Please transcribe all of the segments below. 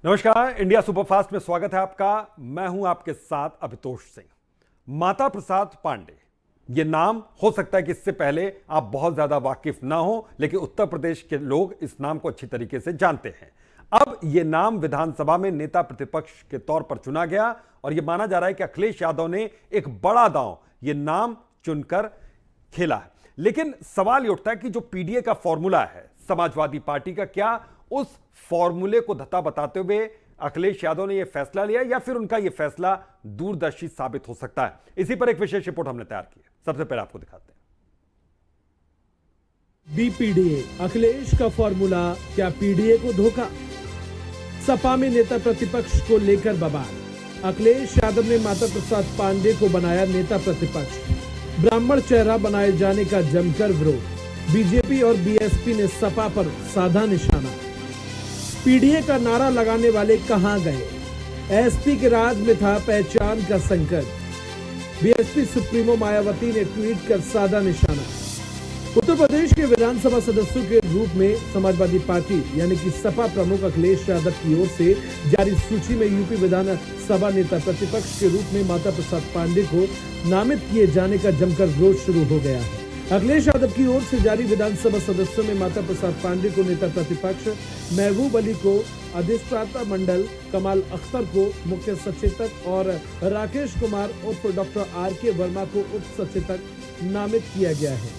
नमस्कार, India superfast में स्वागत है आपका। मैं हूं आपके साथ अभितोष सिंह। माता प्रसाद पांडे, यह नाम हो सकता है कि इससे पहले आप बहुत ज्यादा वाकिफ ना हो, लेकिन उत्तर प्रदेश के लोग इस नाम को अच्छी तरीके से जानते हैं। अब यह नाम विधानसभा में नेता प्रतिपक्ष के तौर पर चुना गया और यह माना जा रहा है कि अखिलेश यादव ने एक बड़ा दांव यह नाम चुनकर खेला है। लेकिन सवाल यह उठता है कि जो पीडीए का फॉर्मूला है समाजवादी पार्टी का, क्या उस फॉर्मूले को धत्ता बताते हुए अखिलेश यादव ने यह फैसला लिया या फिर उनका यह फैसला दूरदर्शी साबित हो सकता है? इसी पर एक विशेष रिपोर्ट हमने तैयार की है, सबसे पहले आपको दिखाते हैं। बीपीडीए, अखिलेश का फॉर्मूला, क्या पीडीए को धोखा? सपा में नेता प्रतिपक्ष को लेकर बवाल। अखिलेश यादव ने माता प्रसाद पांडे को बनाया नेता प्रतिपक्ष। ब्राह्मण चेहरा बनाए जाने का जमकर विरोध। बीजेपी और बीएसपी ने सपा पर साधा निशाना। पीडीए का नारा लगाने वाले कहां गए? एसपी के राज में था पहचान का संकट। बीएसपी सुप्रीमो मायावती ने ट्वीट कर साधा निशाना। उत्तर प्रदेश के विधानसभा सदस्यों के रूप में समाजवादी पार्टी यानी कि सपा प्रमुख अखिलेश यादव की ओर से जारी सूची में यूपी विधानसभा नेता प्रतिपक्ष के रूप में माता प्रसाद पांडे को नामित किए जाने का जमकर विरोध शुरू हो गया है। अखिलेश यादव की ओर से जारी विधानसभा सदस्यों में माता प्रसाद पांडे को नेता प्रतिपक्ष, महबूब अली को अधिष्ठाता मंडल, कमाल अख्तर को मुख्य सचेतक और राकेश कुमार उर्फ डॉक्टर आर.के. वर्मा को उप सचेतक नामित किया गया है।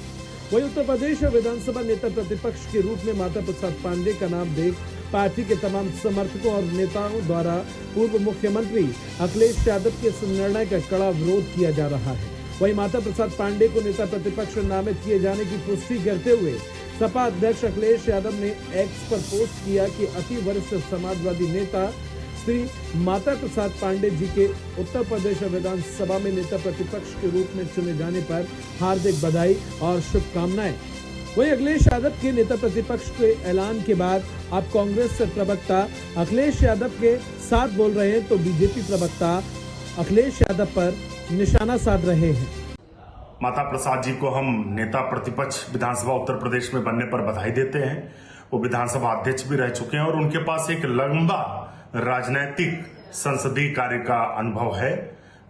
वहीं उत्तर प्रदेश विधानसभा नेता प्रतिपक्ष के रूप में माता प्रसाद पांडे का नाम देख पार्टी के तमाम समर्थकों और नेताओं द्वारा पूर्व मुख्यमंत्री अखिलेश यादव के इस निर्णय का कड़ा विरोध किया जा रहा है। वहीं माता प्रसाद पांडे को नेता प्रतिपक्ष नामित किए जाने की पुष्टि करते हुए सपा अध्यक्ष अखिलेश यादव ने एक्स पर पोस्ट किया कि अति वरिष्ठ समाजवादी नेता श्री माता प्रसाद पांडे जी के उत्तर प्रदेश विधानसभा में नेता प्रतिपक्ष के रूप में चुने जाने पर हार्दिक बधाई और शुभकामनाएं। वहीं अखिलेश यादव के नेता प्रतिपक्ष के ऐलान के बाद अब कांग्रेस से प्रवक्ता अखिलेश यादव के साथ बोल रहे हैं तो बीजेपी प्रवक्ता अखिलेश यादव पर निशाना साध रहे हैं। माता प्रसाद जी को हम नेता प्रतिपक्ष विधानसभा उत्तर प्रदेश में बनने पर बधाई देते हैं। वो विधानसभा अध्यक्ष भी रह चुके हैं और उनके पास एक लंबा राजनैतिक संसदीय कार्य का अनुभव है।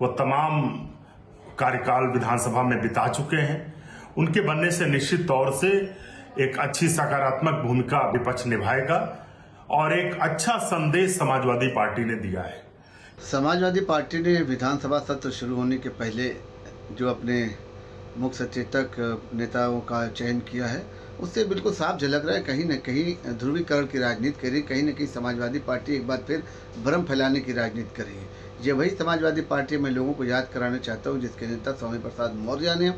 वो तमाम कार्यकाल विधानसभा में बिता चुके हैं। उनके बनने से निश्चित तौर से एक अच्छी सकारात्मक भूमिका विपक्ष निभाएगा और एक अच्छा संदेश समाजवादी पार्टी ने दिया है। समाजवादी पार्टी ने विधानसभा सत्र शुरू होने के पहले जो अपने मुख्य सचेतक नेताओं का चयन किया है, उससे बिल्कुल साफ झलक रहा है कहीं न कहीं ध्रुवीकरण की राजनीति करी, कहीं न कहीं समाजवादी पार्टी एक बार फिर भ्रम फैलाने की राजनीति कर रही है। ये वही समाजवादी पार्टी मैं लोगों को याद कराना चाहता हूँ जिसके नेता स्वामी प्रसाद मौर्य ने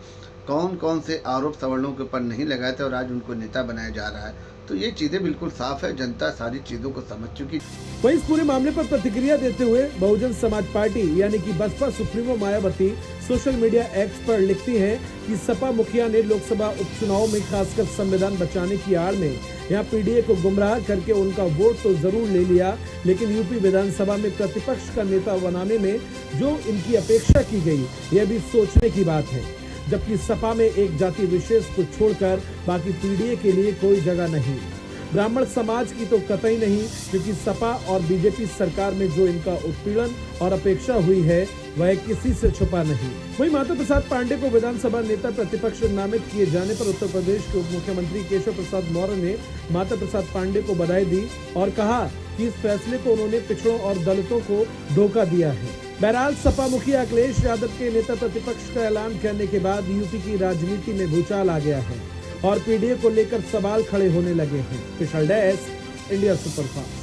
कौन कौन से आरोप सवर्णों के ऊपर नहीं लगाए थे और आज उनको नेता बनाया जा रहा है। तो ये चीजें बिल्कुल साफ है, जनता सारी चीजों को समझ चुकी। वहीं इस पूरे मामले पर प्रतिक्रिया देते हुए बहुजन समाज पार्टी यानी कि Baspa supremo Mayawati social media X पर लिखती हैं कि सपा मुखिया ने लोकसभा उपचुनाव में खासकर संविधान बचाने की आड़ में यहाँ पीडीए को गुमराह करके उनका वोट तो जरूर ले लिया, लेकिन यूपी विधानसभा में प्रतिपक्ष का नेता बनाने में जो इनकी अपेक्षा की गई यह भी सोचने की बात है। जबकि सपा में एक जाति विशेष को छोड़कर बाकी पीडीए के लिए कोई जगह नहीं, ब्राह्मण समाज की तो कतई नहीं, क्योंकि सपा और बीजेपी सरकार में जो इनका उत्पीड़न और अपेक्षा हुई है वह किसी से छुपा नहीं। वहीं माता प्रसाद पांडे को विधानसभा नेता प्रतिपक्ष नामित किए जाने पर उत्तर प्रदेश के उप मुख्यमंत्री केशव प्रसाद मौर्य ने माता प्रसाद पांडे को बधाई दी और कहा कि इस फैसले को उन्होंने पिछड़ों और दलितों को धोखा दिया है। बहरहाल सपा मुखिया अखिलेश यादव के नेता प्रतिपक्ष का ऐलान करने के बाद यूपी की राजनीति में भूचाल आ गया है और पीडीए को लेकर सवाल खड़े होने लगे हैं। Special desk, India superfast.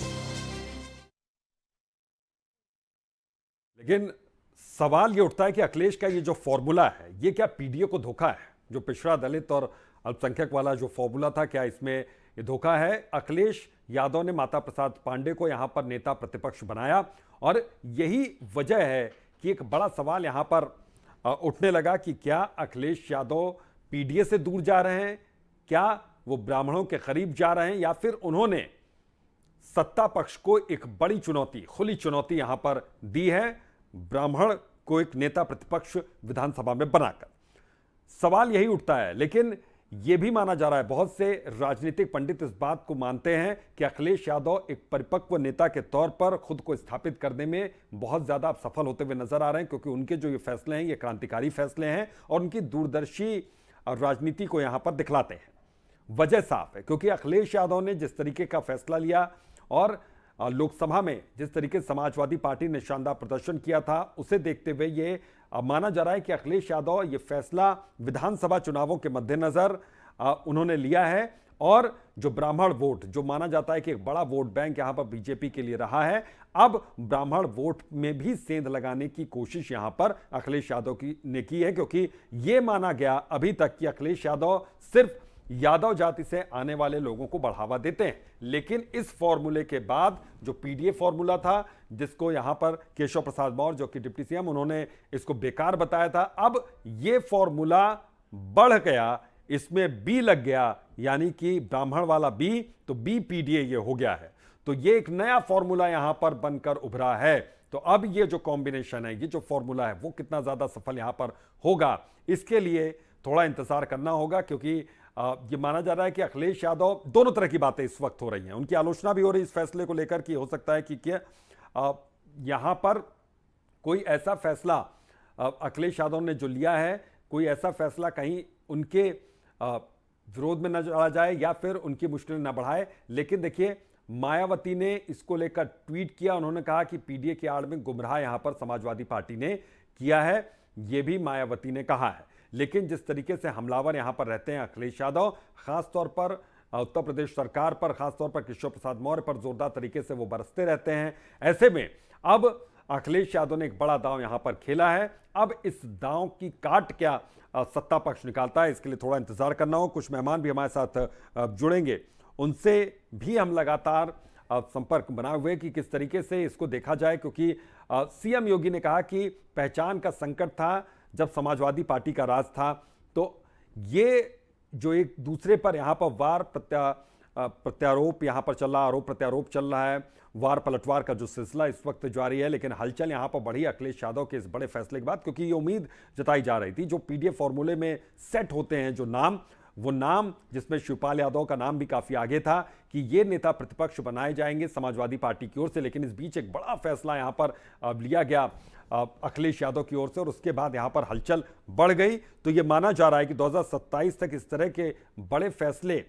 लेकिन सवाल ये उठता है कि अखिलेश का ये जो फॉर्मूला है ये क्या पीडीए को धोखा है? जो पिछड़ा, दलित और अल्पसंख्यक वाला जो फॉर्मूला था, क्या इसमें ये धोखा है? अखिलेश यादव ने माता प्रसाद पांडे को यहां पर नेता प्रतिपक्ष बनाया और यही वजह है कि एक बड़ा सवाल यहां पर उठने लगा कि क्या अखिलेश यादव पीडीए से दूर जा रहे हैं, क्या वो ब्राह्मणों के करीब जा रहे हैं, या फिर उन्होंने सत्ता पक्ष को एक बड़ी चुनौती, खुली चुनौती यहां पर दी है ब्राह्मण को एक नेता प्रतिपक्ष विधानसभा में बनाकर। सवाल यही उठता है। लेकिन यह भी माना जा रहा है, बहुत से राजनीतिक पंडित इस बात को मानते हैं कि अखिलेश यादव एक परिपक्व नेता के तौर पर खुद को स्थापित करने में बहुत ज्यादा सफल होते हुए नजर आ रहे हैं, क्योंकि उनके जो ये फैसले हैं ये क्रांतिकारी फैसले हैं और उनकी दूरदर्शी राजनीति को यहां पर दिखलाते हैं। वजह साफ है, क्योंकि अखिलेश यादव ने जिस तरीके का फैसला लिया और लोकसभा में जिस तरीके से समाजवादी पार्टी ने शानदार प्रदर्शन किया था, उसे देखते हुए ये माना जा रहा है कि अखिलेश यादव ये फैसला विधानसभा चुनावों के मद्देनजर उन्होंने लिया है। और जो ब्राह्मण वोट, जो माना जाता है कि एक बड़ा वोट बैंक यहां पर बीजेपी के लिए रहा है, अब ब्राह्मण वोट में भी सेंध लगाने की कोशिश यहां पर अखिलेश यादव ने की है, क्योंकि यह माना गया अभी तक कि अखिलेश यादव सिर्फ यादव जाति से आने वाले लोगों को बढ़ावा देते हैं। लेकिन इस फॉर्मूले के बाद जो पीडीए फॉर्मूला था, जिसको यहां पर केशव प्रसाद मौर्य जो कि डिप्टी सीएम, उन्होंने इसको बेकार बताया था, अब यह फॉर्मूला बढ़ गया, इसमें बी लग गया, यानी कि ब्राह्मण वाला बी, तो बी पीडीए ये हो गया है। तो ये एक नया फॉर्मूला यहां पर बनकर उभरा है। तो अब ये जो कॉम्बिनेशन है, ये जो फॉर्मूला है, वो कितना ज्यादा सफल यहां पर होगा, इसके लिए थोड़ा इंतजार करना होगा, क्योंकि ये माना जा रहा है कि अखिलेश यादव, दोनों तरह की बातें इस वक्त हो रही हैं, उनकी आलोचना भी हो रही है इस फैसले को लेकर कि हो सकता है कि क्या यहां पर कोई ऐसा फैसला अखिलेश यादव ने जो लिया है, कोई ऐसा फैसला कहीं उनके विरोध में न चला जाए या फिर उनकी मुश्किलें न बढ़ाए। लेकिन देखिए, मायावती ने इसको लेकर ट्वीट किया, उन्होंने कहा कि पीडीए की आड़ में गुमराह यहां पर समाजवादी पार्टी ने किया है, यह भी मायावती ने कहा है। लेकिन जिस तरीके से हमलावर यहां पर रहते हैं अखिलेश यादव, खासतौर पर उत्तर प्रदेश सरकार पर, खासतौर पर केशव प्रसाद मौर्य पर जोरदार तरीके से वो बरसते रहते हैं। ऐसे में अब अखिलेश यादव ने एक बड़ा दांव यहां पर खेला है। अब इस दांव की काट क्या सत्ता पक्ष निकालता है, इसके लिए थोड़ा इंतजार करना हो। कुछ मेहमान भी हमारे साथ जुड़ेंगे, उनसे भी हम लगातार संपर्क बनाए हुए कि किस तरीके से इसको देखा जाए, क्योंकि सीएम योगी ने कहा कि पहचान का संकट था जब समाजवादी पार्टी का राज था। तो ये जो एक दूसरे पर यहां पर वार प्रत्यारोप यहां पर चल रहा, आरोप प्रत्यारोप चल रहा है, वार पलटवार का जो सिलसिला इस वक्त जारी है। लेकिन हलचल यहां पर बढ़ी अखिलेश यादव के इस बड़े फैसले के बाद, क्योंकि ये उम्मीद जताई जा रही थी, जो पीडीए फॉर्मूले में सेट होते हैं जो नाम, वो नाम जिसमें शिवपाल यादव का नाम भी काफी आगे था कि ये नेता प्रतिपक्ष बनाए जाएंगे समाजवादी पार्टी की ओर से। लेकिन इस बीच एक बड़ा फैसला यहां पर लिया गया अखिलेश यादव की ओर से, और उसके बाद यहां पर हलचल बढ़ गई। तो यह माना जा रहा है कि 2027 तक इस तरह के बड़े फैसले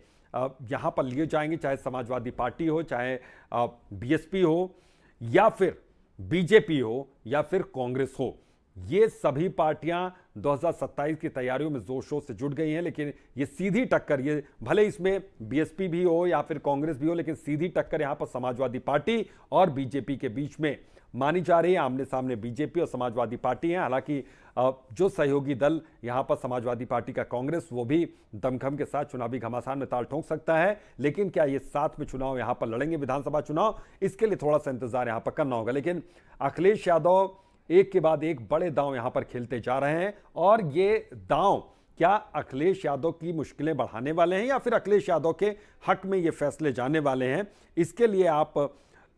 यहां पर लिए जाएंगे, चाहे समाजवादी पार्टी हो, चाहे बीएसपी हो, या फिर बीजेपी हो, या फिर कांग्रेस हो। ये सभी पार्टियां 2027 की तैयारियों में जोर शोर से जुट गई हैं। लेकिन ये सीधी टक्कर, ये भले इसमें बीएसपी भी हो या फिर कांग्रेस भी हो, लेकिन सीधी टक्कर यहां पर समाजवादी पार्टी और बीजेपी के बीच में मानी जा रही है। आमने सामने बीजेपी और समाजवादी पार्टी हैं। हालांकि जो सहयोगी दल यहां पर समाजवादी पार्टी का कांग्रेस, वो भी दमखम के साथ चुनावी घमासान में ताल ठोंक सकता है। लेकिन क्या ये साथ में चुनाव यहां पर लड़ेंगे, विधानसभा चुनाव, इसके लिए थोड़ा सा इंतजार यहां पर करना होगा। लेकिन अखिलेश यादव एक के बाद एक बड़े दांव यहां पर खेलते जा रहे हैं, और ये दांव क्या अखिलेश यादव की मुश्किलें बढ़ाने वाले हैं या फिर अखिलेश यादव के हक में ये फैसले जाने वाले हैं, इसके लिए आप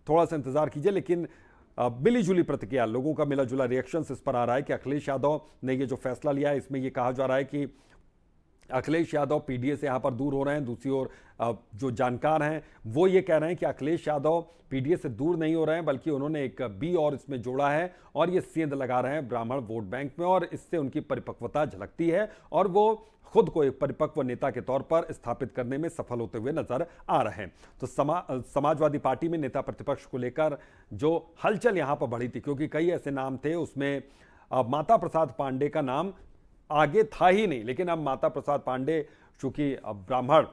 थोड़ा सा इंतजार कीजिए। लेकिन मिली जुली प्रतिक्रिया, लोगों का मिला जुला रिएक्शन इस पर आ रहा है कि अखिलेश यादव ने ये जो फैसला लिया है, इसमें यह कहा जा रहा है कि अखिलेश यादव पीडीए से यहां पर दूर हो रहे हैं। दूसरी ओर जो जानकार हैं वो ये कह रहे हैं कि अखिलेश यादव पीडीए से दूर नहीं हो रहे हैं, बल्कि उन्होंने एक बी और इसमें जोड़ा है, और ये सेंध लगा रहे हैं ब्राह्मण वोट बैंक में, और इससे उनकी परिपक्वता झलकती है और वो खुद को एक परिपक्व नेता के तौर पर स्थापित करने में सफल होते हुए नजर आ रहे हैं। तो समाजवादी पार्टी में नेता प्रतिपक्ष को लेकर जो हलचल यहां पर बढ़ी थी, क्योंकि कई ऐसे नाम थे, उसमें माता प्रसाद पांडे का नाम आगे था ही नहीं। लेकिन अब माता प्रसाद पांडे चूंकि ब्राह्मण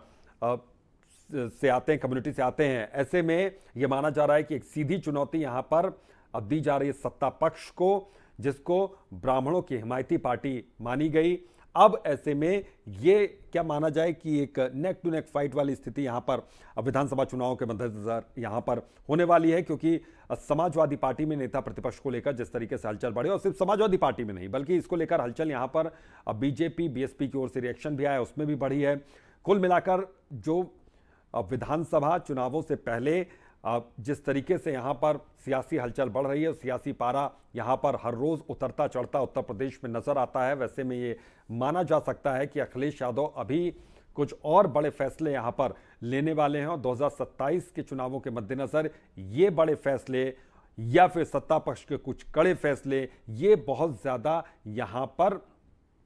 से आते हैं, कम्युनिटी से आते हैं, ऐसे में यह माना जा रहा है कि एक सीधी चुनौती यहां पर अब दी जा रही है सत्ता पक्ष को, जिसको ब्राह्मणों की हिमायती पार्टी मानी गई। अब ऐसे में ये क्या माना जाए कि एक नेक टू नेक फाइट वाली स्थिति यहां पर विधानसभा चुनाव के मद्देनजर यहां पर होने वाली है, क्योंकि समाजवादी पार्टी में नेता प्रतिपक्ष को लेकर जिस तरीके से हलचल बढ़े, और सिर्फ समाजवादी पार्टी में नहीं बल्कि इसको लेकर हलचल यहां पर बीजेपी बीएसपी की ओर से रिएक्शन भी आया, उसमें भी बढ़ी है। कुल मिलाकर जो विधानसभा चुनावों से पहले जिस तरीके से यहां पर सियासी हलचल बढ़ रही है, सियासी पारा यहां पर हर रोज उतरता चढ़ता उत्तर प्रदेश में नजर आता है, वैसे में ये माना जा सकता है कि अखिलेश यादव अभी कुछ और बड़े फैसले यहां पर लेने वाले हैं और 2027 के चुनावों के मद्देनजर ये बड़े फैसले या फिर सत्ता पक्ष के कुछ कड़े फैसले ये बहुत ज्यादा यहां पर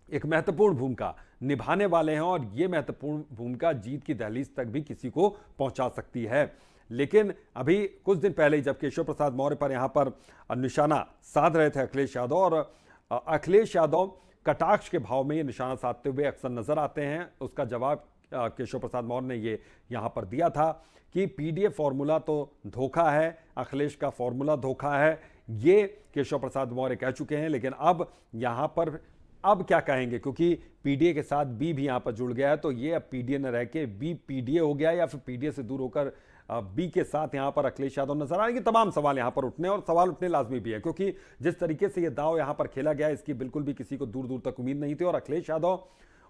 एक महत्वपूर्ण भूमिका निभाने वाले हैं और ये महत्वपूर्ण भूमिका जीत की दहलीज तक भी किसी को पहुंचा सकती है। लेकिन अभी कुछ दिन पहले जब केशव प्रसाद मौर्य पर यहां पर निशाना साध रहे थे अखिलेश यादव, और अखिलेश यादव कटाक्ष के भाव में ये निशाना साधते हुए अक्सर नजर आते हैं। उसका जवाब केशव प्रसाद मौर्य ने ये यहां पर दिया था कि पीडीए फॉर्मूला तो धोखा है, अखिलेश का फॉर्मूला धोखा है, ये केशव प्रसाद मौर्य कह चुके हैं। लेकिन अब यहां पर अब क्या कहेंगे, क्योंकि पीडीए के साथ बी भी यहां पर जुड़ गया है, तो ये अब पीडीए न रह के बी पीडीए हो गया या फिर पीडीए से दूर होकर बी के साथ यहां पर अखिलेश यादव नजर आएंगे। तमाम सवाल यहां पर उठने और सवाल उठने लाजमी भी है, क्योंकि जिस तरीके से यह दाव यहां पर खेला गया इसकी बिल्कुल भी किसी को दूर दूर तक उम्मीद नहीं थी। और अखिलेश यादव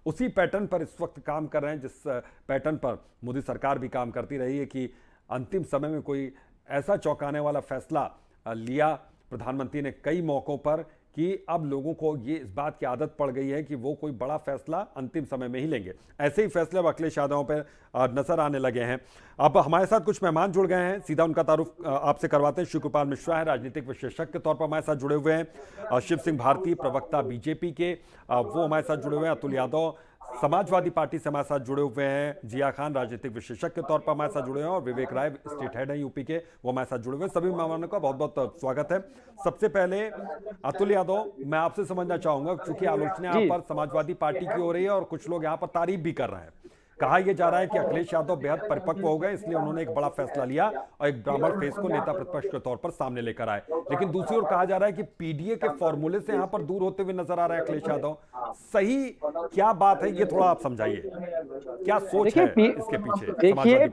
उसी पैटर्न पर इस वक्त काम कर रहे हैं जिस पैटर्न पर मोदी सरकार भी काम करती रही है कि अंतिम समय में कोई ऐसा चौंकाने वाला फैसला लिया प्रधानमंत्री ने कई मौकों पर कि अब लोगों को ये इस बात की आदत पड़ गई है कि वो कोई बड़ा फैसला अंतिम समय में ही लेंगे। ऐसे ही फैसले अब अखिलेश यादव पर नजर आने लगे हैं। अब हमारे साथ कुछ मेहमान जुड़ गए हैं, सीधा उनका तारुफ आपसे करवाते हैं। शिव कृपाल मिश्रा है, राजनीतिक विशेषज्ञ के तौर पर हमारे साथ जुड़े हुए हैं। शिव सिंह भारती, प्रवक्ता बीजेपी के, वो हमारे साथ जुड़े हुए हैं। अतुल यादव समाजवादी पार्टी से हमारे साथ जुड़े हुए हैं। जिया खान राजनीतिक विशेषज्ञ के तौर पर हमारे साथ जुड़े हैं और विवेक राय स्टेट हेड है यूपी के, वो हमारे साथ जुड़े हुए हैं। सभी मेहमानों का बहुत बहुत स्वागत है। सबसे पहले अतुल यादव, मैं आपसे समझना चाहूंगा, क्योंकि आलोचना यहाँ पर समाजवादी पार्टी की हो रही है और कुछ लोग यहाँ पर तारीफ भी कर रहे हैं। कहा यह जा रहा है कि अखिलेश यादव बेहद परिपक्व हो गए, इसलिए उन्होंने एक बड़ा फैसला लिया और एक ब्राह्मण फेस को नेता प्रतिपक्ष के तौर पर सामने लेकर आए। लेकिन दूसरी ओर कहा जा रहा है कि पीडीए के फॉर्मूले से यहां पर दूर होते हुए नजर आ रहा है अखिलेश यादव। सही क्या बात है, ये थोड़ा आप समझाइए, क्या सोच है इसके पीछे? देखिए,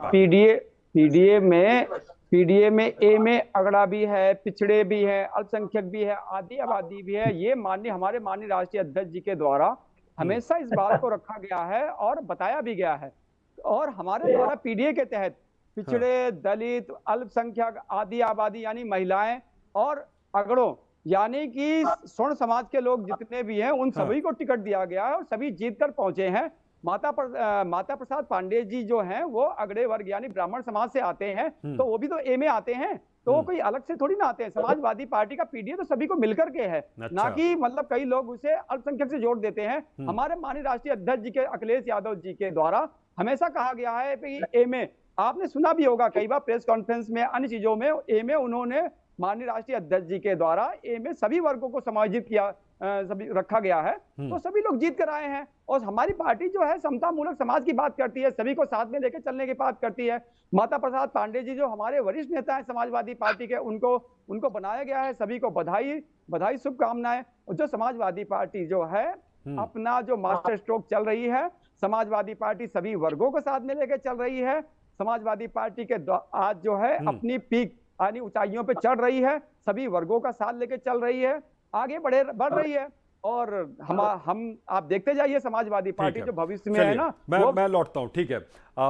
पीडीए में ए में अगड़ा भी है, पिछड़े भी है, अल्पसंख्यक भी है, आदि आबादी भी है। ये हमारे माननीय राष्ट्रीय अध्यक्ष जी के द्वारा हमेशा इस बात को रखा गया है और बताया भी गया है। और हमारे द्वारा पीडीए के तहत पिछड़े, दलित, अल्पसंख्यक, आदि आबादी यानी महिलाएं और अगड़ों यानी कि स्वर्ण समाज के लोग जितने भी हैं उन सभी को टिकट दिया गया है और सभी जीत कर पहुंचे हैं। माता प्रसाद पांडे जी जो हैं वो अगड़े वर्ग यानी ब्राह्मण समाज से आते हैं, तो वो भी तो ए में आते हैं, तो वो कोई अलग से थोड़ी ना आते हैं। समाजवादी पार्टी का पीडीए तो सभी को मिलकर के है, ना कि मतलब कई लोग उसे अल्पसंख्यक से जोड़ देते हैं। हमारे माननीय राष्ट्रीय अध्यक्ष जी के अखिलेश यादव जी के द्वारा हमेशा कहा गया है कि ए में, आपने सुना भी होगा कई बार प्रेस कॉन्फ्रेंस में, अन्य चीजों में, ए में उन्होंने माननीय राष्ट्रीय अध्यक्ष जी के द्वारा ए में सभी वर्गों को समायोजित किया, सभी रखा गया है, तो सभी लोग जीत कर आए हैं। और हमारी पार्टी जो है समता मूलक समाज की बात करती है, सभी को साथ में लेकर चलने की बात करती है। माता प्रसाद पांडे जी जो हमारे वरिष्ठ नेता हैं समाजवादी पार्टी के, उनको बनाया गया है। सभी को बधाई शुभकामनाएं। जो समाजवादी पार्टी जो है अपना जो मास्टर स्ट्रोक चल रही है, समाजवादी पार्टी सभी वर्गों को साथ में लेकर चल रही है। समाजवादी पार्टी के आज जो है अपनी पीक यानी ऊंचाइयों पे चढ़ रही है, सभी वर्गों का साथ लेकर चल रही है, आगे बढ़ रही है। और हम आप देखते जाइए समाजवादी पार्टी जो भविष्य में है ना, मैं लौटता हूं। ठीक है,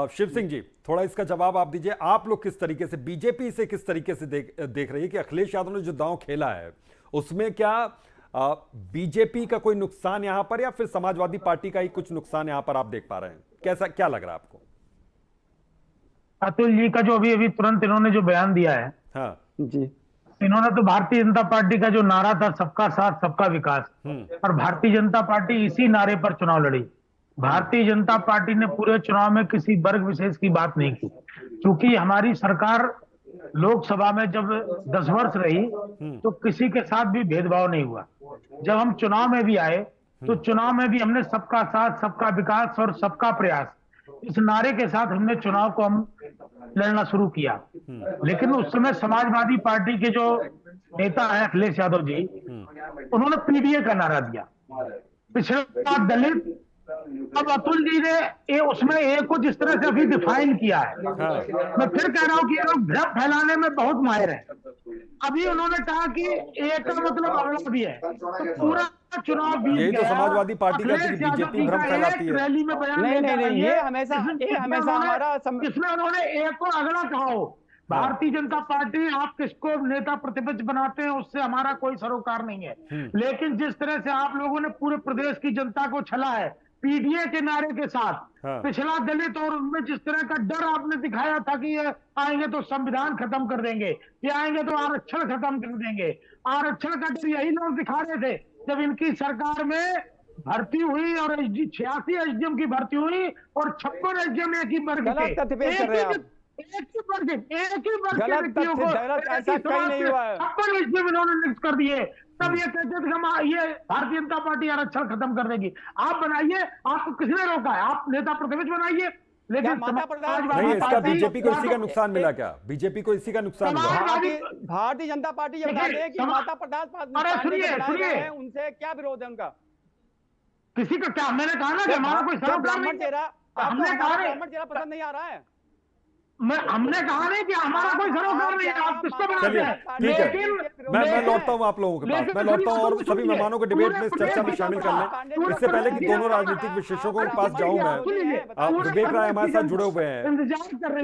शिव सिंह जी थोड़ा इसका जवाब आप दीजिए। आप लोग किस तरीके से, बीजेपी से किस तरीके से देख रही है कि अखिलेश यादव ने जो दांव खेला है उसमें क्या बीजेपी का कोई नुकसान यहां पर या फिर समाजवादी पार्टी का ही कुछ नुकसान यहां पर आप देख पा रहे हैं? कैसा क्या लग रहा है आपको? अतुल जी का जो अभी तुरंत इन्होंने जो बयान दिया है, हाँ जी, इन्होंने तो भारतीय जनता पार्टी का जो नारा था सबका साथ सबका विकास, और भारतीय जनता पार्टी इसी नारे पर चुनाव लड़ी। भारतीय जनता पार्टी ने पूरे चुनाव में किसी वर्ग विशेष की बात नहीं की, क्योंकि हमारी सरकार लोकसभा में जब 10 वर्ष रही तो किसी के साथ भी भेदभाव नहीं हुआ। जब हम चुनाव में भी आए तो चुनाव में भी हमने सबका साथ सबका विकास और सबका प्रयास, इस नारे के साथ हमने चुनाव को हम लड़ना शुरू किया। लेकिन उस समय समाजवादी पार्टी के जो नेता है अखिलेश यादव जी, उन्होंने पीडीए का नारा दिया, पिछड़ा, दलित। अब अतुल जी ने उसमें ए को जिस तरह से अभी डिफाइन किया है, मैं फिर कह रहा हूं कि ये लोग भ्रम फैलाने में बहुत माहिर है। अभी उन्होंने कहा कि ए का मतलब अगला भी है, तो पूरा चुनाव बीत गया। यही तो समाजवादी पार्टी का बीजेपी भ्रम फैलाती है। रैली में बयान नहीं, ये हमेशा हमारा जिसमें उन्होंने ए को अगला कहा हो। भारतीय जनता पार्टी आप किसको नेता प्रतिपक्ष बनाते हैं उससे हमारा कोई सरोकार नहीं है, लेकिन जिस तरह से आप लोगों ने पूरे प्रदेश की जनता को छला है, पीडीए के नारे के साथ हाँ। पिछड़ा दलित और उनमें जिस तरह का डर आपने दिखाया था कि ये आएंगे तो संविधान खत्म कर देंगे, ये आएंगे तो आरक्षण खत्म कर देंगे, आरक्षण का डर यही लोग दिखा रहे थे जब इनकी सरकार में भर्ती हुई और 86 एसडीएम की भर्ती हुई और 56 एसडीएम एक ही वर्ग के, गलत तथ्य पेश कर रहे हैं आप। एक ही वर्ग के गलत व्यक्तियों को गलत, ऐसा कहीं नहीं हुआ है। 56 एसडीएम इन्होंने नियुक्त कर दिए। तब ये कहते थे कि हम ये भारतीय जनता पार्टी आरक्षण खत्म कर देगी। आप बनाइए, आपको किसने रोका है? आप नेता प्रतिपक्ष बनाइए, लेकिन नहीं, इसका बीजेपी को इसी का नुकसान मिला क्या? बीजेपी को इसी का नुकसान मिला? भारतीय जनता पार्टी ये बता दे कि माता प्रसाद पांडे हैं, उनसे क्या विरोध है उनका? किसी का क्या? मैंने कहा ना कि हमारा कोई ब्राह्मण चेहरा, हमने कहा ब्राह्मण चेहरा पसंद नहीं आ रहा है। हमने कहा नहीं कि हमारा कोई सरोकार नहीं है, आप किसको बनाते हैं? ठीक है, मैं लौटता हूँ आप लोगों के पास, मैं लौटता हूँ और सभी मेहमानों को डिबेट में इस चर्चा में शामिल कर लें। इससे पहले कि दोनों राजनीतिक विशेषज्ञों के पास जाऊं मैं, विवेक राय हमारे साथ जुड़े हुए हैं,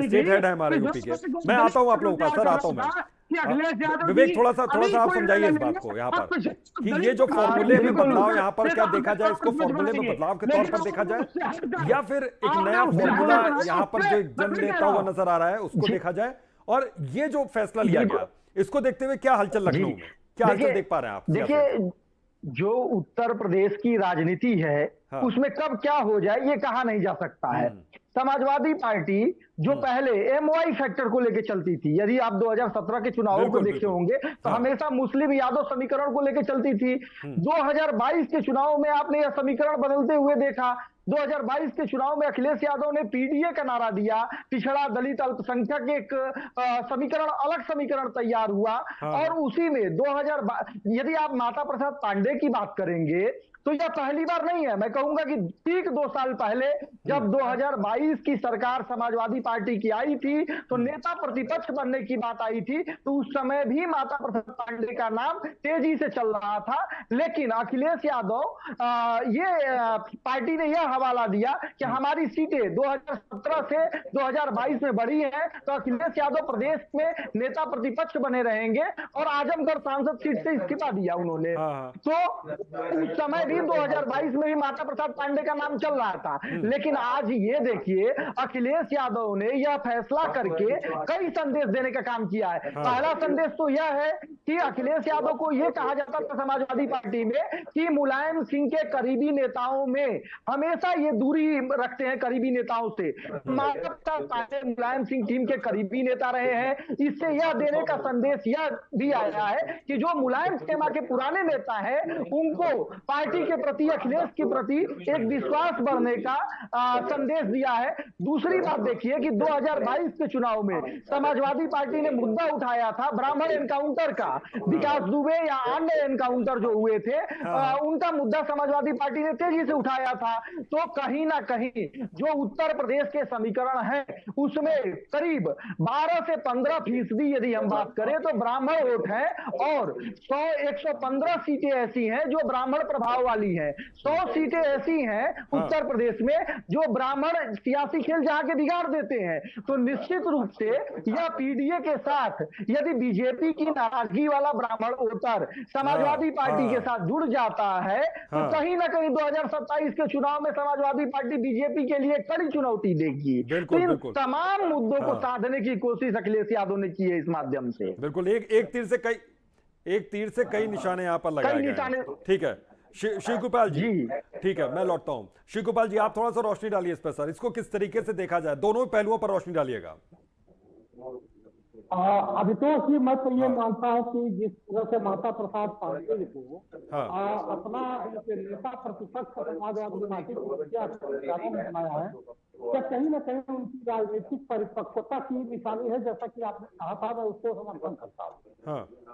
स्टेट हेड है हमारे यूपी के। मैं आता हूँ आप लोगों के पास, सर आता हूँ मैं। विवेक थोड़ा सा आप समझाइए इस बात को यहाँ पर कि ये जो फॉर्मूले में बदलाव यहाँ पर क्या देखा जाए, इसको फॉर्मूले में बदलाव के तौर पर देखा जाए या फिर एक नया फॉर्मूला यहाँ पर जो जन्म लेता हुआ नजर आ रहा है उसको देखा जाए? और ये जो फैसला लिया गया इसको देखते हुए क्या हलचल लखनऊ में, क्या हलचल देख पा रहे हैं आप? देखिए, जो उत्तर प्रदेश की राजनीति है उसमें कब क्या हो जाए ये कहा नहीं जा सकता है। समाजवादी पार्टी जो पहले एमवाई फैक्टर को लेकर चलती थी, यदि आप 2017 के चुनावों को देखे होंगे तो हमेशा मुस्लिम यादव समीकरण को लेकर चलती थी। 2022 के चुनाव में आपने यह समीकरण बदलते हुए देखा। 2022 के चुनाव में अखिलेश यादव ने पीडीए का नारा दिया, पिछड़ा दलित अल्पसंख्यक, एक समीकरण, अलग समीकरण तैयार हुआ। और उसी में 2022 यदि आप माता प्रसाद पांडे की बात करेंगे तो यह पहली बार नहीं है। मैं कहूंगा कि ठीक 2 साल पहले जब 2022 की सरकार समाजवादी पार्टी की आई थी तो नेता प्रतिपक्ष बनने की बात आई थी, तो उस समय भी माता प्रसाद पांडे का नाम तेजी से चल रहा था। लेकिन अखिलेश यादव पार्टी ने यह हवाला दिया कि हमारी सीटें 2017 से 2022 में बढ़ी हैं, तो अखिलेश यादव प्रदेश में नेता प्रतिपक्ष बने रहेंगे और आजमगढ़ सांसद सीट से इस्तीफा दिया उन्होंने। तो उस समय भी 2022 में भी माता प्रसाद पांडे का नाम चल रहा था। लेकिन आज ये देखिए, अखिलेश यादव ने यह फैसला करके कई संदेश देने का काम किया है। पहला संदेश तो यह है कि अखिलेश यादव को यह कहा जाता था समाजवादी पार्टी में कि मुलायम सिंह के करीबी नेताओं में हमेशा ये दूरी रखते हैं करीबी नेताओं से। माता प्रसाद पांडे मुलायम सिंह टीम के करीबी नेता रहे हैं। इससे यह देने का संदेश यह भी आया है कि जो मुलायम सेना के पुराने नेता हैं उनको पार्टी के प्रति, अखिलेश के प्रति एक विश्वास बढ़ने का संदेश दिया है। दूसरी बात देखिए कि 2022 के चुनाव में समाजवादी पार्टी ने मुद्दा उठाया था ब्राह्मण एनकाउंटर का, विकास दुबे या अन्य एनकाउंटर जो हुए थे उनका मुद्दा समाजवादी पार्टी ने तेजी से उठाया था। तो कहीं ना कहीं जो उत्तर प्रदेश के समीकरण है उसमें करीब 12 से 15% यदि हम बात करें तो ब्राह्मण वोट है और 115 सीटें ऐसी हैं जो ब्राह्मण प्रभाव वाली है। 100 सीटें ऐसी हैं उत्तर प्रदेश में जो ब्राह्मण सियासी खेल जहां के बिगाड़ देते हैं। तो निश्चित रूप से यह पीडीए के साथ यदि बीजेपी की नाराजगी वाला ब्राह्मण वोटर समाजवादी पार्टी के साथ जुड़ जाता है तो कहीं ना कहीं 2027 के चुनाव में समाजवादी पार्टी बीजेपी के लिए कड़ी चुनौती देगी। तो इन तमाम मुद्दों को साधने की कोशिश अखिलेश यादव ने की है इस माध्यम से। बिल्कुल, एक तीर से कई निशाने यहाँ पर लगाए गए हैं। ठीक है शिव गोपाल जी, ठीक है, मैं लौटता हूं। शिव गोपाल जी, आप थोड़ा सा रोशनी डालिए इस पर सर, इसको किस तरीके से देखा जाए, दोनों पहलुओं पर रोशनी डालिएगा। अभी तो मैं तो ये मानता हूँ कि जिस तरह से माता प्रसाद पांडे को अपना नेता प्रतिपक्ष समाजवादी पार्टी को बनाया है, क्या कहीं ना कहीं उनकी राजनीतिक परिपक्वता की निशानी है? जैसा कि आपने कहा था, मैं उसको समर्थन करता हूँ।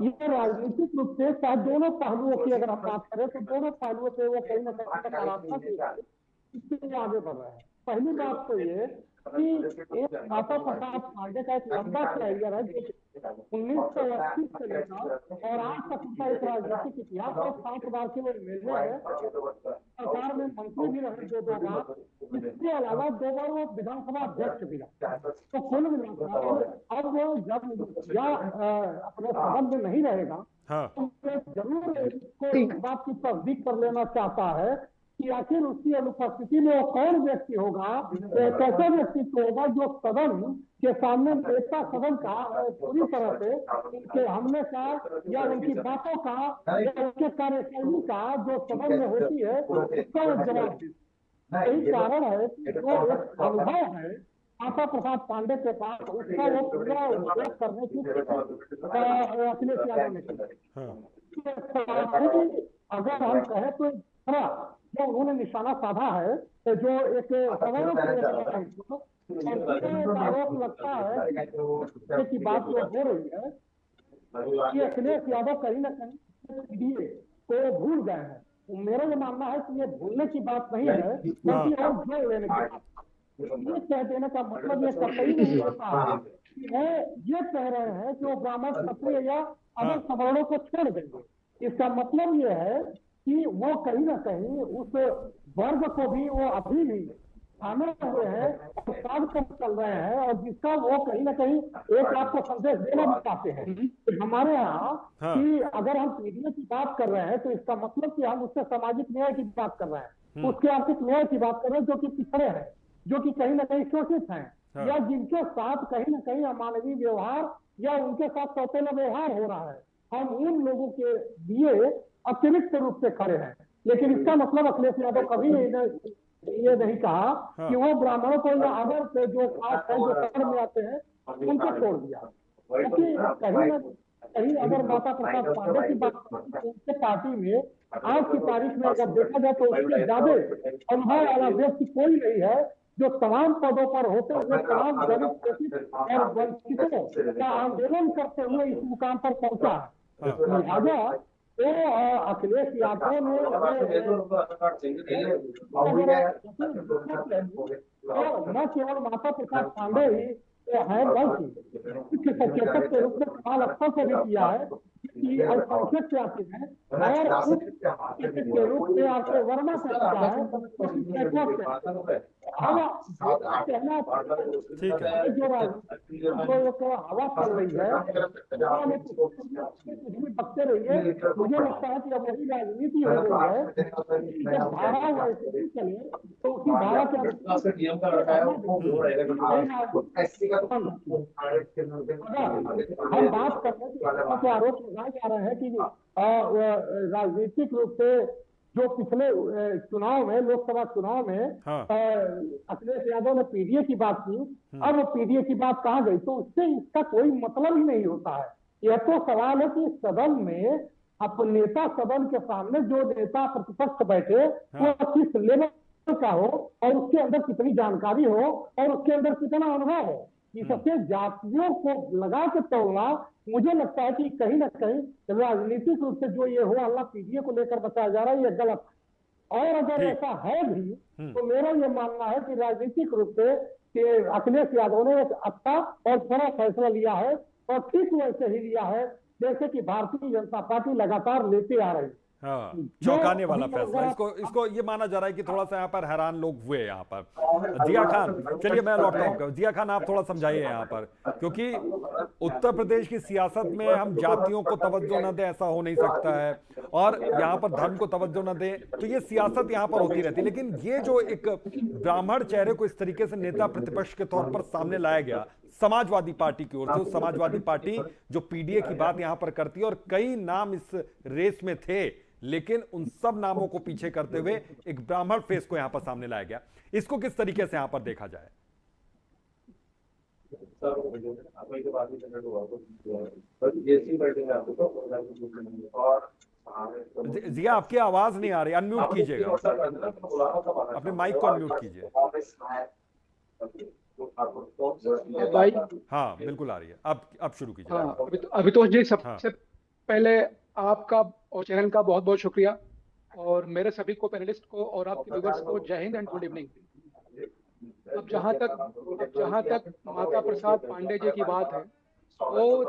ये राजनीतिक रूप से चाहे दोनों पहलुओं की अगर हम बात करें तो दोनों पहलुओं से वो कहीं ना कहीं सकारात्मक इसके आगे बढ़ रहे हैं। पहली बात तो ये कि एक माता प्रसाद पांडे का एक लंबा कैरियर है जो 1980 से लेकर और आज तक उनका एक राजनीतिक इतिहास और 7 बार के वो एमएलए है, सरकार में मंत्री भी रहे 2 बार, इसके अलावा 2 बार वो विधानसभा अध्यक्ष भी रहे। तो कुल मिलाकर अब वो जब अपने सदन में नहीं रहेगा तो जरूर इसको इस बात की तस्दीक कर लेना चाहता है कि आखिर उसकी अनुपस्थिति में वो कौन व्यक्ति होगा, कैसा व्यक्तित्व होगा जो सदन के सामने नेता सदन का पूरी तरह से उनके हमले का या उनकी बातों का या उनके कार्यशैली का जो सदन में होती है उसका जवाब दे। यही कारण है कि जो एक अनुभव है माता प्रसाद पांडे के पास, उसका वो पूरा उपयोग करने की अखिलेश यादव ने की। अगर हम कहें तो जो उन्होंने निशाना साधा है, जो एक आरोप लगता है कि बात जो हो रही है कि अखिलेश यादव कहीं ना कहीं को भूल गए हैं। मेरा ये मानना है कि ये भूलने की बात नहीं है, बल्कि और जोड़ लेने की बात। ये कह देने का मतलब ये कतई नहीं होता है कि वो ये कह रहे हैं कि वो ब्राह्मण क्षत्रिय या अदर सवर्णों को छोड़ देंगे। इसका मतलब ये है कि वो कहीं ना कहीं उस वर्ग को भी वो अभी भी शामिल हुए हैं और साथ कर चल रहे हैं, और जिसका वो कहीं ना कहीं एक आपको संदेश देना भी चाहते हैं कि हमारे यहाँ कि अगर हम पीडीए की बात कर रहे हैं तो इसका मतलब कि हम उससे सामाजिक न्याय की बात कर रहे हैं, उसके आर्थिक न्याय की बात कर रहे हैं, जो कि पिछड़े हैं, जो कि कहीं ना कहीं शोषित हैं, या जिनके साथ कहीं ना कहीं अमानवीय व्यवहार या उनके साथ सौतेला व्यवहार हो रहा है। हम उन लोगों के लिए अतिरिक्त रूप से खड़े हैं। लेकिन इसका मतलब अखिलेश यादव कभी ये नहीं कहा कि वो ब्राह्मणों को या अदर से जो खास है, जो शहर में आते हैं, उनको छोड़ दिया। क्योंकि कहीं ना कहीं अगर माता प्रसाद पांडे की बात उनके पार्टी में आज की तारीख में अगर देखा जाए तो उससे ज्यादा अनुभव वाला व्यक्ति कोई नहीं है जो तमाम पदों पर होते हुए तमाम दलित शोषित और वंचितों का आंदोलन करते हुए इस मुकाम पर पहुंचा। लिहाजा तो अखिलेश यादव ने न केवल माता प्रसाद पांडे ही है, बल्कि मुख्य सचेतक के रूप में कमाल अख्तर को भी किया है कि अल्पसंख्यक से आते हैं, और के रूप में आपको वर्मा से किया है। कहना जो हवा चल रही है बकते रहिए। मुझे लगता है कि अब वही राजनीति हो रही है, जब धारा वैसे चले तो उसी धारा के हम बात कर रहे हैं, आरोप लगाए जा रहे हैं कि राजनीतिक रूप से जो पिछले चुनाव में, लोकसभा चुनाव में अखिलेश यादव ने पीडीए की बात की, अब पीडीए की बात कहाँ गई, तो उससे इसका कोई मतलब ही नहीं होता है। यह तो सवाल है कि सदन में अपने नेता सदन के सामने जो नेता प्रतिपक्ष बैठे वो किस लेवल का हो, और उसके अंदर कितनी जानकारी हो, और उसके अंदर कितना अनुभव हो। इससे जातियों को लगा के तोड़ना, मुझे लगता है कि कहीं ना कहीं राजनीतिक रूप से जो ये हो हल्ला पीडीए को लेकर बताया जा रहा है, ये गलत है। और अगर ऐसा है भी तो मेरा ये मानना है कि राजनीतिक रूप से कि अखिलेश यादव ने एक अच्छा और बड़ा फैसला लिया है, और ठीक वैसे ही लिया है जैसे कि भारतीय जनता पार्टी लगातार लेते आ रही है। चौंकाने वाला फैसला। इसको ये माना जा रहा है कि थोड़ा सा यहाँ पर हैरान लोग हुए। यहाँ पर जिया खान, चलिए मैं लौटता हूँ, जिया खान आप थोड़ा समझाइए यहाँ पर, क्योंकि उत्तर प्रदेश की सियासत में हम जातियों को तवज्जो न दें ऐसा हो नहीं सकता है, और यहाँ पर धर्म को तवज्जो न दें, तो ये सियासत यहाँ पर होती रहती है। लेकिन ये जो एक ब्राह्मण चेहरे को इस तरीके से नेता प्रतिपक्ष के तौर पर सामने लाया गया समाजवादी पार्टी की ओर से, समाजवादी पार्टी जो पीडीए की बात यहाँ पर करती है, और कई नाम इस रेस में थे, लेकिन उन सब नामों को पीछे करते हुए एक ब्राह्मण फेस को यहां पर सामने लाया गया। इसको किस तरीके से यहां पर देखा जाए? जिया आपकी आवाज नहीं आ रही, अनम्यूट कीजिएगा, अपने माइक को अनम्यूट कीजिए। भाई हाँ बिल्कुल आ रही है, अब शुरू कीजिए। हाँ, अभितोष जी, सबसे पहले आपका और चैनल का बहुत बहुत शुक्रिया, और मेरे सभी को पैनलिस्ट को और आपके व्यूअर्स को जय हिंद एंड गुड इवनिंग। अब जहां तक माता प्रसाद पांडे जी की बात है, वो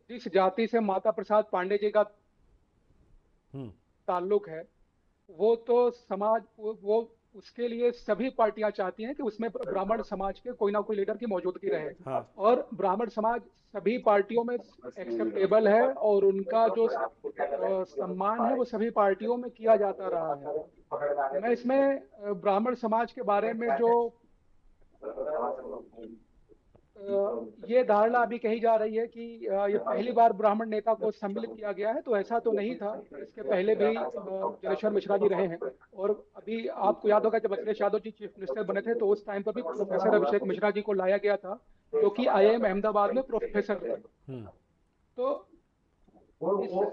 जिस जाति से माता प्रसाद पांडे जी का ताल्लुक है, वो तो समाज वो उसके लिए सभी पार्टियां चाहती हैं कि उसमें ब्राह्मण समाज के कोई ना कोई लीडर की मौजूदगी रहे। हाँ। और ब्राह्मण समाज सभी पार्टियों में एक्सेप्टेबल है और उनका जो सम्मान है वो सभी पार्टियों में किया जाता रहा है। मैं इसमें ब्राह्मण समाज के बारे में जो ये धारणा अभी कही जा रही है कि ये पहली बार ब्राह्मण नेता को सम्मिलित किया गया है, तो ऐसा तो नहीं था। इसके पहले भी जलेश्वर मिश्रा जी रहे हैं और अभी आपको याद होगा जब अखिलेश यादव जी चीफ मिनिस्टर बने थे तो उस टाइम पर भी प्रोफेसर अभिषेक मिश्रा जी को लाया गया था, जो कि IIM अहमदाबाद में प्रोफेसर थे। तो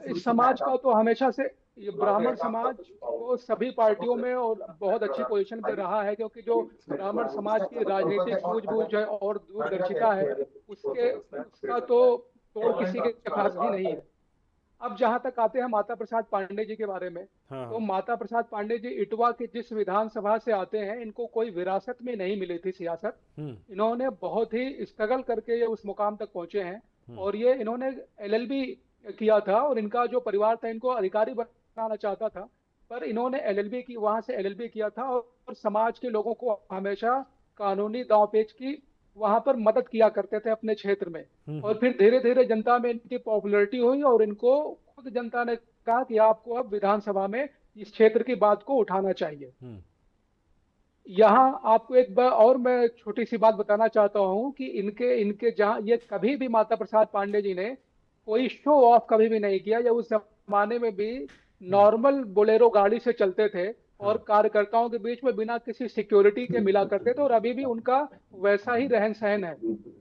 इस समाज का तो हमेशा से ये ब्राह्मण समाज को सभी पार्टियों में और बहुत अच्छी पोजीशन पे रहा है, क्योंकि जो ब्राह्मण समाज की राजनीतिक सूझबूझ है और दूरदर्शिता है उसका तो तोड़ किसी के पास भी नहीं है। अब जहां तक आते हैं माता प्रसाद पांडे जी के बारे में, तो माता प्रसाद पांडे जी इटवा के जिस विधानसभा से आते हैं, इनको कोई विरासत में नहीं मिली थी सियासत। इन्होंने बहुत ही स्ट्रगल करके ये उस मुकाम तक पहुंचे हैं और ये इन्होंने LLB किया था और इनका जो परिवार था इनको अधिकारी बनाना चाहता था, पर इन्होंने LLB की वहां से LLB किया था और समाज के लोगों को हमेशा कानूनी दांवपेच की वहां पर मदद किया करते थे अपने क्षेत्र में। और फिर धीरे धीरे जनता में इनकी पॉपुलैरिटी हुई और इनको खुद जनता ने कहा कि आपको अब विधानसभा में इस क्षेत्र की बात को उठाना चाहिए। यहाँ आपको एक बार और मैं छोटी सी बात बताना चाहता हूँ कि इनके जहाँ ये कभी भी माता प्रसाद पांडे जी ने कोई शो ऑफ कभी भी नहीं किया। या उस जमाने में भी नॉर्मल बोलेरो गाड़ी से चलते थे और कार्यकर्ताओं के बीच में बिना किसी सिक्योरिटी के मिला करते थे और अभी भी उनका वैसा ही रहन सहन है।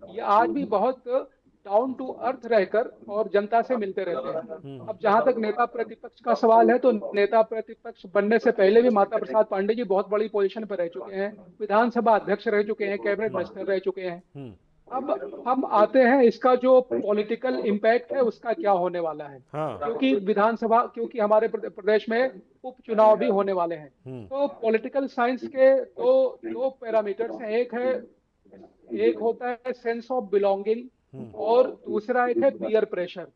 ये आज भी बहुत डाउन टू अर्थ रहकर और जनता से मिलते रहते हैं। अब जहां तक नेता प्रतिपक्ष का सवाल है, तो नेता प्रतिपक्ष बनने से पहले भी माता प्रसाद पांडे जी बहुत बड़ी पोजीशन पर रह चुके हैं, विधानसभा अध्यक्ष रह चुके हैं, कैबिनेट मिनिस्टर रह चुके हैं। अब हम आते हैं इसका जो पॉलिटिकल इम्पैक्ट है उसका क्या होने वाला है। क्योंकि हमारे प्रदेश में उपचुनाव भी होने वाले हैं। तो पॉलिटिकल साइंस के दो पैरामीटर्स हैं। एक होता है सेंस ऑफ बिलोंगिंग और दूसरा एक है पीयर प्रेशर।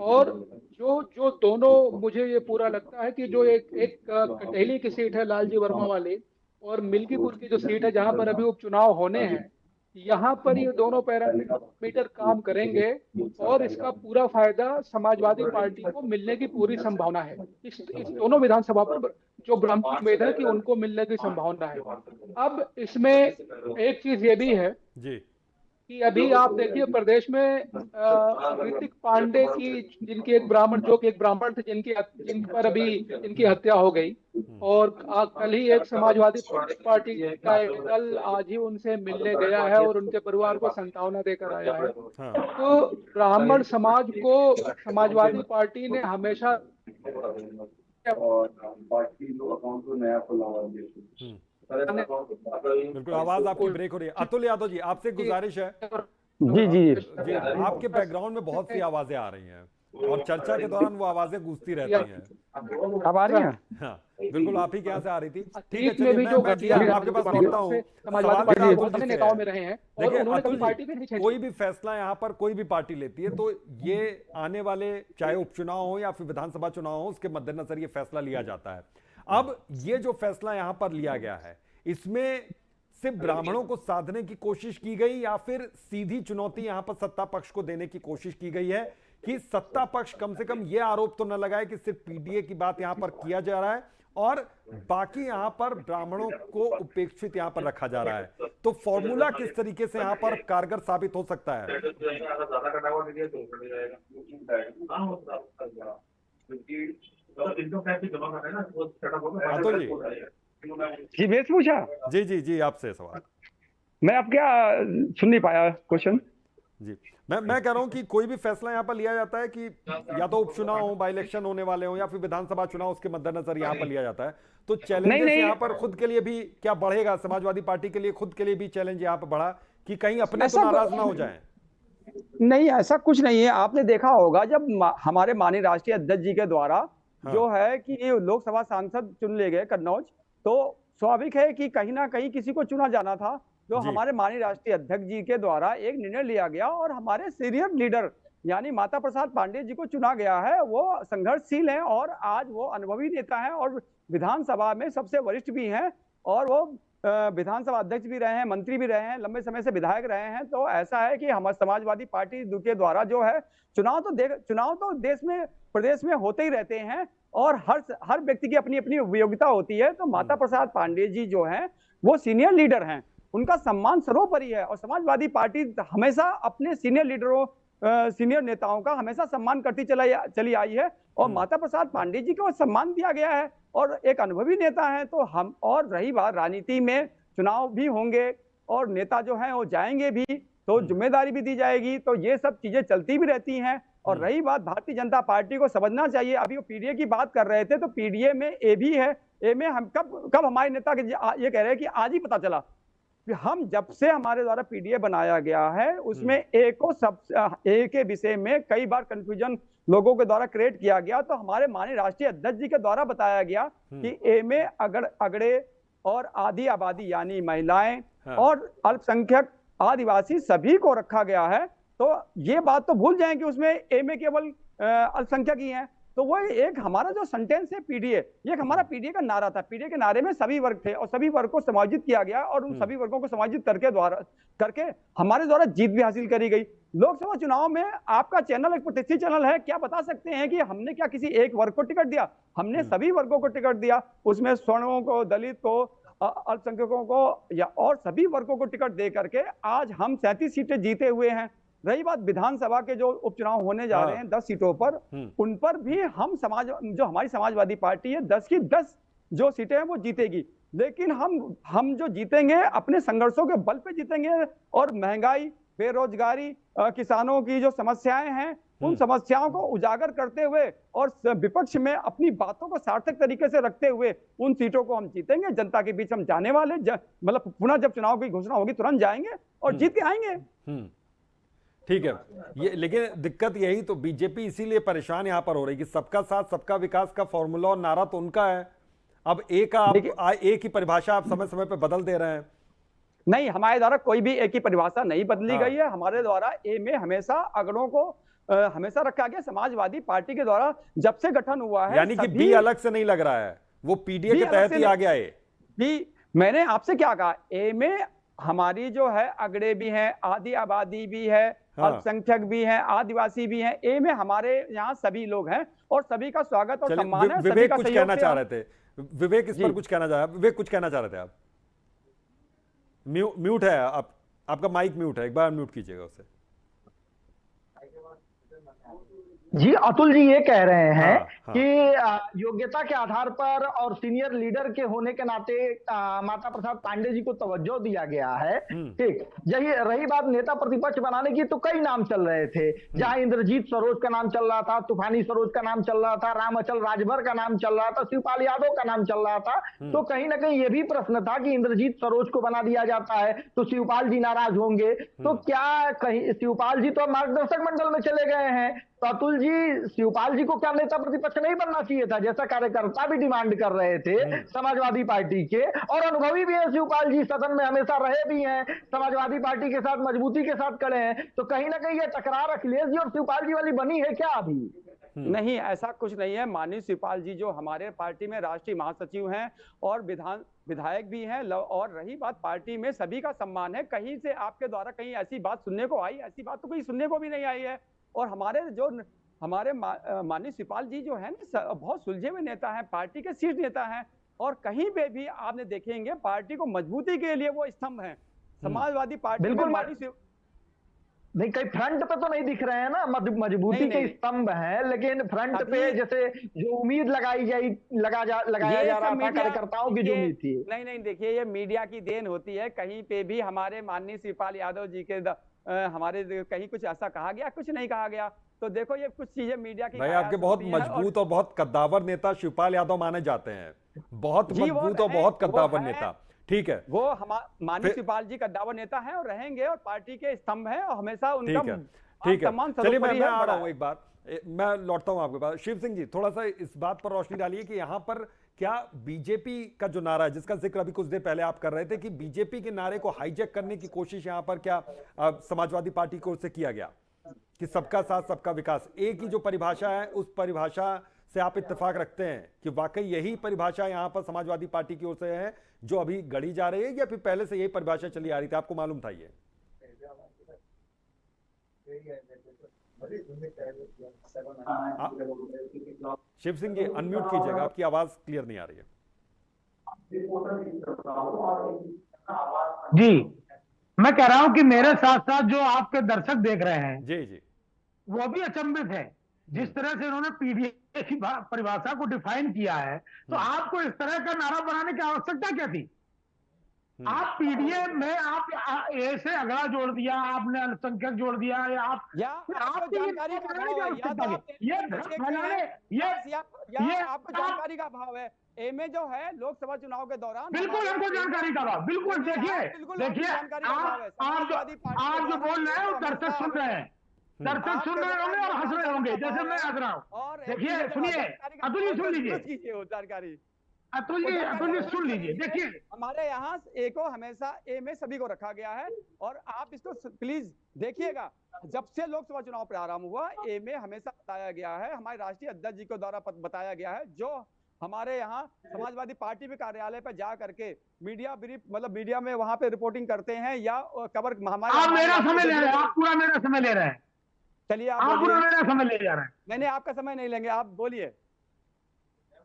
और जो दोनों मुझे ये पूरा लगता है कि जो एक कटेली की सीट है लालजी वर्मा वाली और मिल्कीपुर की जो सीट है जहां पर अभी उपचुनाव होने हैं, यहाँ पर ये दोनों पैरामीटर काम करेंगे और इसका पूरा फायदा समाजवादी पार्टी को मिलने की पूरी संभावना है। इस दोनों विधानसभा पर जो ब्राह्मण उम्मीद है कि उनको मिलने की संभावना है। अब इसमें एक चीज ये भी है जी कि अभी आप देखिए प्रदेश में ऋतिक पांडे की जिनकी एक ब्राह्मण थे जिन पर अभी इनकी हत्या हो गई और कल ही एक समाजवादी पार्टी का एक दल आज ही उनसे मिलने गया है और उनके परिवार को सांत्वना देकर आया है। तो ब्राह्मण समाज को समाजवादी पार्टी ने हमेशा बिल्कुल आवाज आपकी ब्रेक हो रही है। अतुल यादव जी, आपसे गुजारिश है। जी आपके बैकग्राउंड में बहुत सी आवाजें आ रही हैं और चर्चा के दौरान वो आवाजें गूंजती रहती हैं। अब आ रही हैं? हाँ बिल्कुल, आप ही क्या से आ रही थी? ठीक है, चलिए मैं आपके पास लौटता हूँ। नेताओं में रहे हैं और उन्होंने कभी पार्टी भी नहीं छोड़ी। कोई भी फैसला यहाँ पर कोई भी पार्टी लेती है तो ये आने वाले चाहे उपचुनाव हो या फिर विधानसभा चुनाव हो उसके मद्देनजर ये फैसला लिया जाता है। अब ये जो फैसला यहाँ पर लिया गया है इसमें सिर्फ ब्राह्मणों को साधने की कोशिश की गई या फिर सीधी चुनौती यहां पर सत्ता पक्ष को देने की कोशिश की गई है कि सत्ता पक्ष कम से कम यह आरोप तो न लगाए कि सिर्फ पीडीए की बात यहां पर किया जा रहा है और बाकी यहां पर ब्राह्मणों को उपेक्षित यहां पर रखा जा रहा है। तो फॉर्मूला किस तरीके से यहां पर कारगर साबित हो सकता है? अतुल जी मैं पूछा? जी आपसे सवाल। मैं अब क्या सुन नहीं पाया क्वेश्चन जी। मैं कह रहा हूं कि कोई भी फैसला यहां पर लिया जाता है कि या तो उपचुनाव हो, बाई इलेक्शन होने वाले हो या फिर विधानसभा चुनाव, उसके मद्देनजर यहां पर लिया जाता है। तो चैलेंज यहां पर खुद के लिए भी क्या बढ़ेगा? समाजवादी पार्टी के लिए खुद के लिए भी चैलेंज यहां पर बढ़ा कि कहीं अपने तो नाराज ना हो जाए? नहीं, ऐसा कुछ नहीं है। आपने देखा होगा जब हमारे माननीय राष्ट्रीय अध्यक्ष जी के द्वारा जो है कि लोकसभा सांसद चुन ले गए कन्नौज, तो स्वाभाविक है कि कहीं ना कहीं किसी को चुना जाना था। जो हमारे माननीय राष्ट्रीय अध्यक्ष जी के द्वारा एक निर्णय लिया गया और हमारे सीनियर लीडर यानी माता प्रसाद पांडे जी को चुना गया है। वो संघर्षशील हैं और आज वो अनुभवी नेता हैं और विधानसभा में सबसे वरिष्ठ भी हैं। और वो विधानसभा अध्यक्ष भी रहे हैं, मंत्री भी रहे हैं, लंबे समय से विधायक रहे हैं। तो ऐसा है कि हमारी समाजवादी पार्टी के द्वारा जो है चुनाव तो देश में प्रदेश में होते ही रहते हैं और हर व्यक्ति की अपनी अपनी योग्यता होती है। तो माता प्रसाद पांडे जी जो हैं वो सीनियर लीडर हैं, उनका सम्मान सर्वोपरि है और समाजवादी पार्टी हमेशा अपने सीनियर लीडरों सीनियर नेताओं का हमेशा सम्मान करती चली आई है और माता प्रसाद पांडे जी को सम्मान दिया गया है और एक अनुभवी नेता है। तो हम, और रही बात राजनीति में चुनाव भी होंगे और नेता जो हैं वो जाएंगे भी तो जिम्मेदारी भी दी जाएगी, तो ये सब चीजें चलती भी रहती हैं। और रही बात भारतीय जनता पार्टी को समझना चाहिए, अभी वो पीडीए की बात कर रहे थे तो पीडीए में ए भी है। ए में हम कब हमारे नेता के ये कह रहे हैं कि आज ही पता चला, हम जब से हमारे द्वारा पीडीए बनाया गया है उसमें ए के विषय में कई बार कंफ्यूजन लोगों के द्वारा क्रिएट किया गया। तो हमारे माननीय राष्ट्रीय अध्यक्ष जी के द्वारा बताया गया कि ए में अगड़े और आधी आबादी यानी महिलाएं और अल्पसंख्यक आदिवासी सभी को रखा गया है। तो ये बात तो भूल जाएं कि उसमें ए में केवल अल्पसंख्यक ही हैं। तो वो एक हमारा जो सेंटेंस है पीडीए, ये हमारा पीडीए का नारा था। पीडीए के नारे में सभी वर्ग थे और सभी वर्ग को समायोजित किया गया और उन सभी वर्गों को समायोजित करके हमारे द्वारा जीत भी हासिल करी गई। लोकसभा चुनाव में आपका चैनल एक प्रतिष्ठित चैनल है, क्या बता सकते हैं कि हमने क्या किसी एक वर्ग को टिकट दिया? हमने सभी वर्गों को टिकट दिया, उसमें स्वर्णों को, दलित को, अल्पसंख्यकों को या और सभी वर्गों को टिकट दे करके आज हम 37 सीटें जीते हुए हैं। रही बात विधानसभा के जो उपचुनाव होने जा रहे हैं 10 सीटों पर, उन पर भी हम जो हमारी समाजवादी पार्टी है 10 की 10 जो सीटें हैं वो जीतेगी। लेकिन हम जो जीतेंगे अपने संघर्षों के बल पे जीतेंगे और महंगाई, बेरोजगारी, किसानों की जो समस्याएं हैं उन समस्याओं को उजागर करते हुए और विपक्ष में अपनी बातों को सार्थक तरीके से रखते हुए उन सीटों को हम जीतेंगे। जनता के बीच हम जाने वाले, मतलब पुनः जब चुनाव की घोषणा होगी तुरंत जाएंगे और जीत के आएंगे। ठीक है, ये लेकिन दिक्कत यही तो बीजेपी इसीलिए परेशान यहां पर हो रही कि सबका साथ सबका विकास का फॉर्मूला और नारा तो उनका है। अब एक ही परिभाषा आप समय समय पे बदल दे रहे हैं। नहीं, हमारे द्वारा कोई भी एक ही परिभाषा नहीं बदली गई है। हमारे द्वारा ए में हमेशा अगड़ों को हमेशा रखा गया। समाजवादी पार्टी के द्वारा जब से गठन हुआ है, यानी कि बी अलग से नहीं लग रहा है, वो पीडीए के तहत ही आ गया है। बी, मैंने आपसे क्या कहा, ए में हमारी जो है अगड़े भी हैं, आधी आबादी भी है, अल्पसंख्यक भी हैं, आदिवासी भी हैं। ए में हमारे यहाँ सभी लोग हैं और सभी का स्वागत और सम्मान है। विवेक कुछ कहना चाह रहे थे, विवेक इस पर कुछ कहना चाह रहे, विवेक कुछ कहना चाह रहे थे आप? म्यूट है आपका माइक म्यूट है, एक बार म्यूट कीजिएगा उसे। जी, अतुल जी ये कह रहे हैं कि योग्यता के आधार पर और सीनियर लीडर के होने के नाते माता प्रसाद पांडे जी को तवज्जो दिया गया है। ठीक, यही रही बात नेता प्रतिपक्ष बनाने की, तो कई नाम चल रहे थे। जहां इंद्रजीत सरोज का नाम चल रहा था, तूफानी सरोज का नाम चल रहा था, रामअचल राजभर का नाम चल रहा था, शिवपाल यादव का नाम चल रहा था। तो कहीं ना कहीं ये भी प्रश्न था कि इंद्रजीत सरोज को बना दिया जाता है तो शिवपाल जी नाराज होंगे। तो क्या कहीं शिवपाल जी तो मार्गदर्शक मंडल में चले गए हैं, तो अतुल जी शिवपाल जी को क्या नेता प्रतिपक्ष नहीं बनना चाहिए था, जैसा कार्यकर्ता भी डिमांड कर रहे थे समाजवादी पार्टी के? और अनुभवी भी है शिवपाल जी, सदन में हमेशा रहे भी हैं, समाजवादी पार्टी के साथ मजबूती के साथ खड़े हैं। तो कहीं ना कहीं ये टकरार अखिलेश जी और शिवपाल जी वाली बनी है क्या अभी? नहीं, ऐसा कुछ नहीं है। माननीय शिवपाल जी जो हमारे पार्टी में राष्ट्रीय महासचिव हैं और विधायक भी हैं, और रही बात पार्टी में सभी का सम्मान है। कहीं से आपके द्वारा कहीं ऐसी बात सुनने को आई, ऐसी बात तो कहीं सुनने को भी नहीं आई है। और हमारे माननीय शिवपाल जी जो है ना बहुत सुलझे हुए नेता हैं, पार्टी के शीर्ष नेता हैं और कहीं पे भी आपने देखेंगे पार्टी को मजबूती के लिए वो स्तंभ हैं। समाजवादी पार्टी बिल्कुल नहीं, कहीं फ्रंट पे तो नहीं दिख रहे हैं ना मजबूती के स्तंभ हैं, लेकिन फ्रंट पे जैसे जो उम्मीद लगाया जा रहा था कार्यकर्ताओं की जो उम्मीद थी। नहीं, देखिए ये मीडिया की देन होती है। कहीं पे भी हमारे माननीय शिवपाल यादव जी के हमारे कहीं कुछ ऐसा कहा गया, कुछ नहीं कहा गया। तो देखो ये कुछ चीजें मीडिया की भाई आपके बहुत मजबूत और बहुत कद्दावर नेता शिवपाल यादव माने जाते हैं, बहुत मजबूत और बहुत कद्दावर नेता। ठीक है, वो माननीय शिवपाल जी कद्दावर नेता हैं और रहेंगे और पार्टी के स्तंभ हैं और हमेशा उनका ठीक है। चलिए मैं आ रहा हूं, एक बार मैं लौटता हूं आपके पास। शिव सिंह जी थोड़ा सा इस बात पर रोशनी डालिए कि यहाँ पर क्या बीजेपी का जो नारा है जिसका जिक्र अभी कुछ देर पहले आप कर रहे थे कि बीजेपी के नारे को हाईजैक करने की कोशिश यहाँ पर क्या समाजवादी पार्टी को उससे किया गया कि सबका साथ सबका विकास, एक ही जो परिभाषा है उस परिभाषा से आप इत्तेफाक रखते हैं कि वाकई यही परिभाषा यहाँ पर समाजवादी पार्टी की ओर से है जो अभी गढ़ी जा रही है, या फिर पहले से यही परिभाषा चली आ रही थी, आपको मालूम था ये? शिव सिंह जी अनम्यूट कीजिएगा, आपकी आवाज क्लियर नहीं आ रही है। जी, मैं कह रहा हूं कि मेरे साथ साथ जो आपके दर्शक देख रहे हैं जी जी, वो भी अचंभित है जिस तरह से उन्होंने पीडीए की परिभाषा को डिफाइन किया है। तो आपको इस तरह का नारा बनाने की आवश्यकता क्या थी? आप पीडीए में आप ए से अगला जोड़ दिया, आपने अल्पसंख्यक जोड़ दिया, या आपको जानकारी का अभाव है, या तो आप ये आपको जानकारी का अभाव है। ए में जो है लोकसभा चुनाव के दौरान बिल्कुल हमको जानकारी का अभाव, बिल्कुल देखिए आप जो बोल रहे हैं वो दर्शक सुन रहे हैं, दर्शक सुन रहे होंगे और हंस रहे होंगे जैसे मैं हंस रहा हूँ। देखिए सुनिए, अतुल जी सुन लीजिए, जानकारी अतुल जी सुन लीजिए। देखिए हमारे यहाँ ए को हमेशा ए में सभी को रखा गया है, और आप इसको प्लीज देखिएगा, जब से लोकसभा चुनाव प्रारंभ हुआ ए में हमेशा बताया गया है, हमारे राष्ट्रीय अध्यक्ष जी के द्वारा बताया गया है, जो हमारे यहाँ समाजवादी पार्टी के कार्यालय पर जा करके मीडिया ब्रीफ, मतलब मीडिया में वहां पे रिपोर्टिंग करते हैं या कवर आप मेरा समय ले रहे हैं, आप पूरा मेरा समय ले रहे हैं। चलिए आप पूरा मेरा समय ले जा रहे हैं। मैंने आपका समय नहीं लेंगे, आप बोलिए।